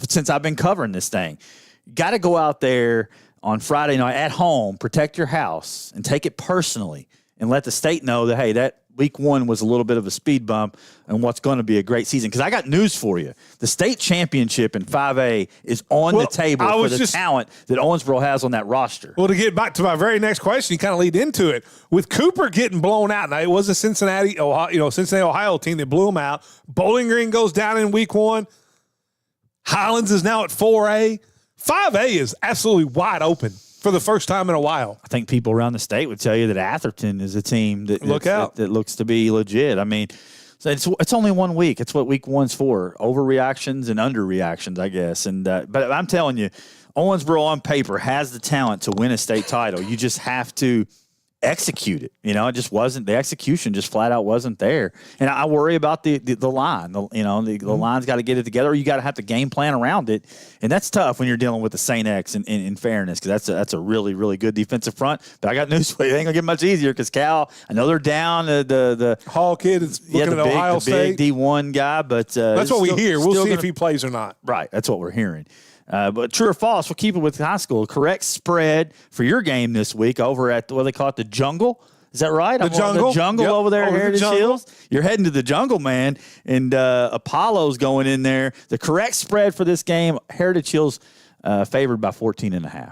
since I've been covering this thing. You got to go out there on Friday night at home, protect your house, and take it personally, and let the state know that, hey, that week 1 was a little bit of a speed bump and what's going to be a great season. Because I got news for you. The state championship in 5A is on the table for the talent that Owensboro has on that roster. Well, to get back to my very next question, you kind of lead into it. With Cooper getting blown out, now it was a Cincinnati, Ohio team that blew them out. Bowling Green goes down in week 1. Highlands is now at 4A. 5A is absolutely wide open for the first time in a while. I think people around the state would tell you that Atherton is a team that looks to be legit. I mean, so it's only 1 week. It's what week 1's for. Overreactions and underreactions, I guess. And but I'm telling you, Owensboro on paper has the talent to win a state title. You just have to execute it. It just wasn't, the execution just flat out wasn't there. And I worry about the line. The line's got to get it together, or you got to have to game plan around it. And that's tough when you're dealing with the St. X in fairness, because that's a really, really good defensive front. But I got news for you. It ain't going to get much easier because Cal, I know they're down. The Hall kid is looking at Ohio State. Big D1 guy, but that's what we hear. We'll see if he plays or not. Right. That's what we're hearing. But true or false, we'll keep it with high school. Correct spread for your game this week over at, what do they call it, the Jungle? Is that right? The Jungle yep. Over there at Heritage Jungle. Hills. You're heading to the Jungle, man. And Apollo's going in there. The correct spread for this game, Heritage Hills favored by 14.5.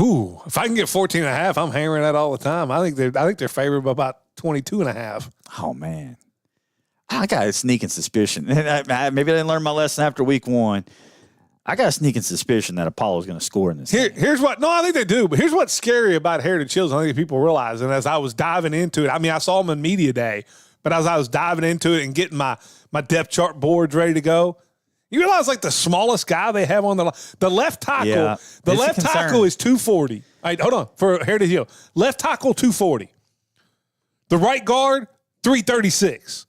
Ooh, if I can get 14.5, I'm hammering that all the time. I think they're favored by about 22.5. Oh, man. I got a sneaking suspicion. Maybe I didn't learn my lesson after week 1. I got a sneaking suspicion that Apollo's going to score in this game. I think they do, but here's what's scary about Heritage Hills. I think people realize, and as I was diving into it, I mean, I saw them in media day, but as I was diving into it and getting my depth chart boards ready to go, you realize like the smallest guy they have on the left tackle, tackle is 240. All right, hold on, for Heritage Hill. Left tackle, 240. The right guard, 336.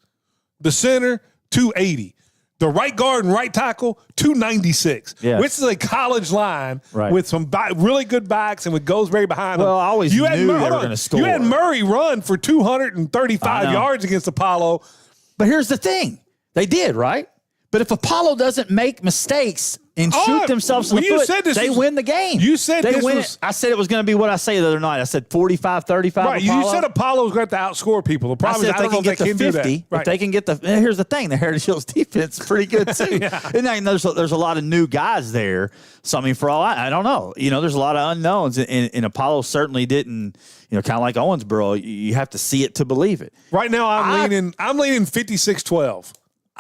The center, 280. The right guard and right tackle, 296, Yes. which is a college line Right. with some really good backs and with Goldsberry behind them. Well, I always knew they were going to score. You had Murray run for 235 I know. yards against Apollo. But here's the thing. They did, right? But if Apollo doesn't make mistakes and shoot themselves in the foot, they win the game. You said they this win was- it. I said it was going to be what I say the other night. I said 45-35 Right, you Apollo. said Apollo's going to have to outscore people. The I problem said is I don't know if they can do that. if Right. they can get the here's the thing, the Heritage Hills defense is pretty good too. And then there's a lot of new guys there. So I mean, for all I don't know, there's a lot of unknowns, and Apollo certainly didn't. Kind of like Owensboro, you have to see it to believe it. Right now, I'm leaning 56-12.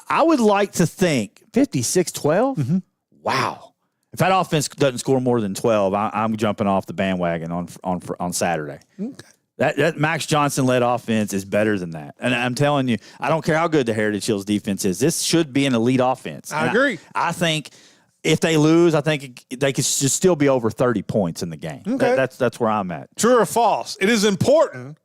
I would like to think 56-12. Mm-hmm. Wow. If that offense doesn't score more than 12, I'm jumping off the bandwagon on Saturday. Okay. That Max Johnson-led offense is better than that. And I'm telling you, I don't care how good the Heritage Hills defense is. This should be an elite offense. I agree. I think if they lose, I think they could just still be over 30 points in the game. Okay. That's where I'm at. True or false? It is important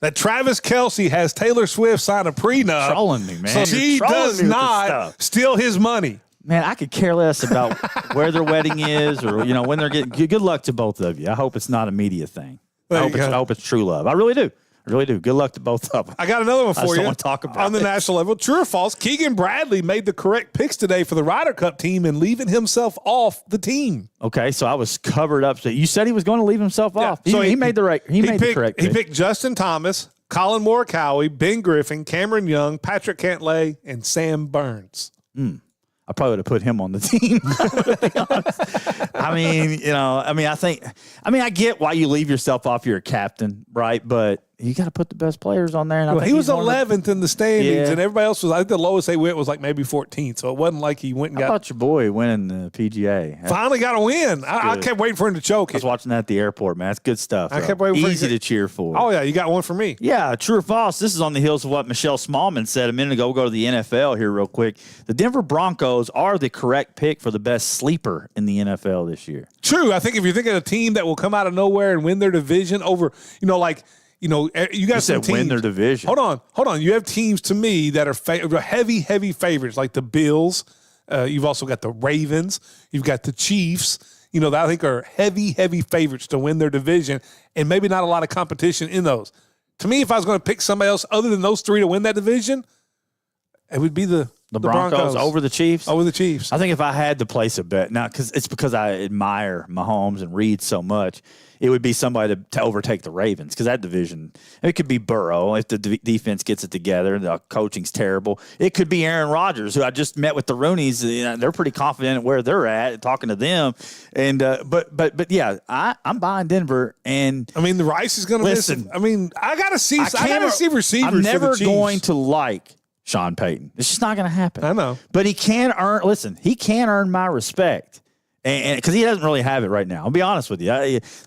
that Travis Kelce has Taylor Swift sign a prenup. Trolling me, man. So she You're trolling does me with this not stuff. steal his money. Man, I could care less about where their wedding is or, when they're getting good luck to both of you. I hope it's not a media thing. I hope it's true love. I really do. I really do. Good luck to both of them. I got another one for I just you. don't want to talk about on the it. national level. True or false? Keegan Bradley made the correct picks today for the Ryder Cup team and leaving himself off the team. Okay, so I was covered up. So you said he was going to leave himself off. So he made the right. He made the correct. He pick. picked Justin Thomas, Colin Morikawa, Ben Griffin, Cameron Young, Patrick Cantlay, and Sam Burns. I probably would have put him on the team. To be honest. I get why you leave yourself off. You're a captain, right? But you got to put the best players on there. And I Well, think he was he's one of the- 11th in the standings, Yeah. and everybody else was. I think the lowest they went was like maybe 14th. So it wasn't like he went and How got. about your boy winning the PGA? Finally got a win. I good. kept waiting for him to choke I was it. watching that at the airport, man. That's good stuff. I bro. kept waiting for Easy it. to cheer for. Oh yeah, you got one for me. Yeah, true or false? This is on the heels of what Michelle Smallman said a minute ago. We'll go to the NFL here real quick. The Denver Broncos are the correct pick for the best sleeper in the NFL this year. True. I think if you're thinking of a team that will come out of nowhere and win their division over, you got You some said teams. win their division. Hold on. You have teams to me that are heavy favorites, like the Bills. You've also got the Ravens. You've got the Chiefs. That I think are heavy favorites to win their division, and maybe not a lot of competition in those. To me, if I was going to pick somebody else other than those three to win that division, it would be the Broncos over the Chiefs? Over the Chiefs. I think if I had to place a bet, now because I admire Mahomes and Reed so much, it would be somebody to overtake the Ravens because that division, it could be Burrow if the defense gets it together. The coaching's terrible. It could be Aaron Rodgers, who I just met with the Rooneys. They're pretty confident where they're at, talking to them. And but yeah, I'm buying Denver. And I mean, the Rice is going to miss. Listen, I mean, I got to see receivers. I'm never for the Chiefs. going to like Sean Payton. It's just not going to happen. I know. But he can earn my respect. And because he doesn't really have it right now. I'll be honest with you.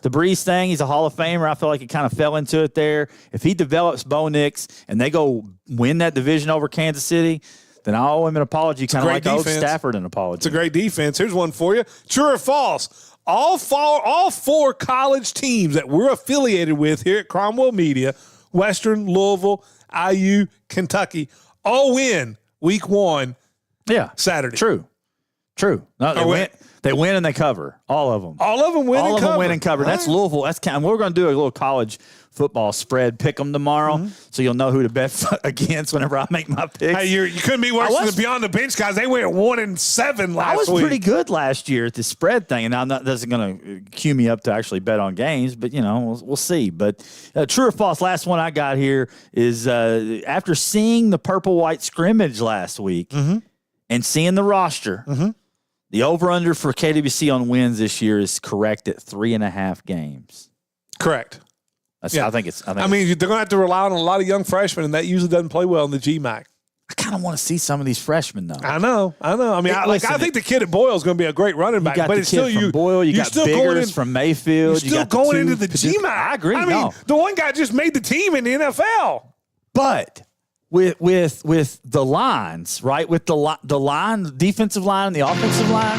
The Breeze thing, he's a Hall of Famer. I feel like he kind of fell into it there. If he develops Bo Nix and they go win that division over Kansas City, then I owe him an apology, kind of like I owe Stafford an apology. It's a great defense. Here's one for you. True or false? All four college teams that we're affiliated with here at Cromwell Media, Western, Louisville, IU, Kentucky, all win week 1. Yeah. Saturday. True. No, they win and they cover. All of them. All of them win and cover. Win and cover. That's Louisville. And we're going to do a little college football spread pick 'em tomorrow, so you'll know who to bet against whenever I make my picks. Hey, you couldn't be worse than the Beyond the Bench guys. They went 1-7 last week. I was pretty good last year at the spread thing, and now that isn't going to cue me up to actually bet on games, but we'll see. But true or false? Last one I got here is after seeing the purple-white scrimmage last week and seeing the roster. The over-under for KWC on wins this year is correct at 3.5 games. Correct. I think it's. they're going to have to rely on a lot of young freshmen, and that usually doesn't play well in the GMAC. I kind of want to see some of these freshmen, though. I know. I mean, I think the kid at Boyle is going to be a great running back. You got but the it's kid still from Boyle. You got Biggers from Mayfield. You're still going into the GMAC. I agree. I mean, the one guy just made the team in the NFL. But with the lines, right? With the line, defensive line, and the offensive line.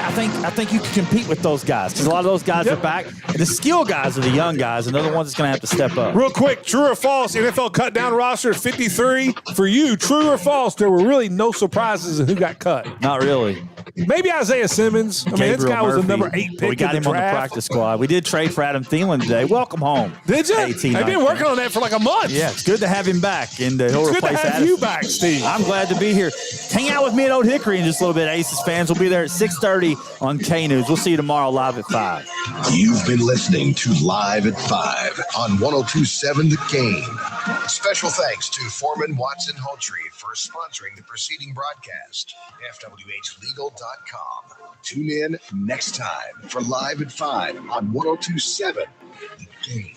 I think you can compete with those guys because a lot of those guys are back. The skill guys are the young guys, and they're the ones that's going to have to step up. Real quick, true or false? NFL cut down roster is 53. For you, true or false? There were really no surprises in who got cut. Not really. Maybe Isaiah Simmons. I mean, this guy was the number 8 pick. We got him on the practice squad. We did trade for Adam Thielen today. Welcome home. Did you? I've been working on that for like a month. Yeah, it's good to have him back, and he'll it's replace good to have Addison. you back, Steve. I'm glad to be here. Hang out with me at Old Hickory in just a little bit. Aces fans will be there at 6:30 on K-News. We'll see you tomorrow live at 5. You've been listening to Live at 5 on 102.7 The Game. Special thanks to Foreman Watson Hultree for sponsoring the preceding broadcast. FWHlegal.com. Tune in next time for Live at 5 on 102.7 The Game.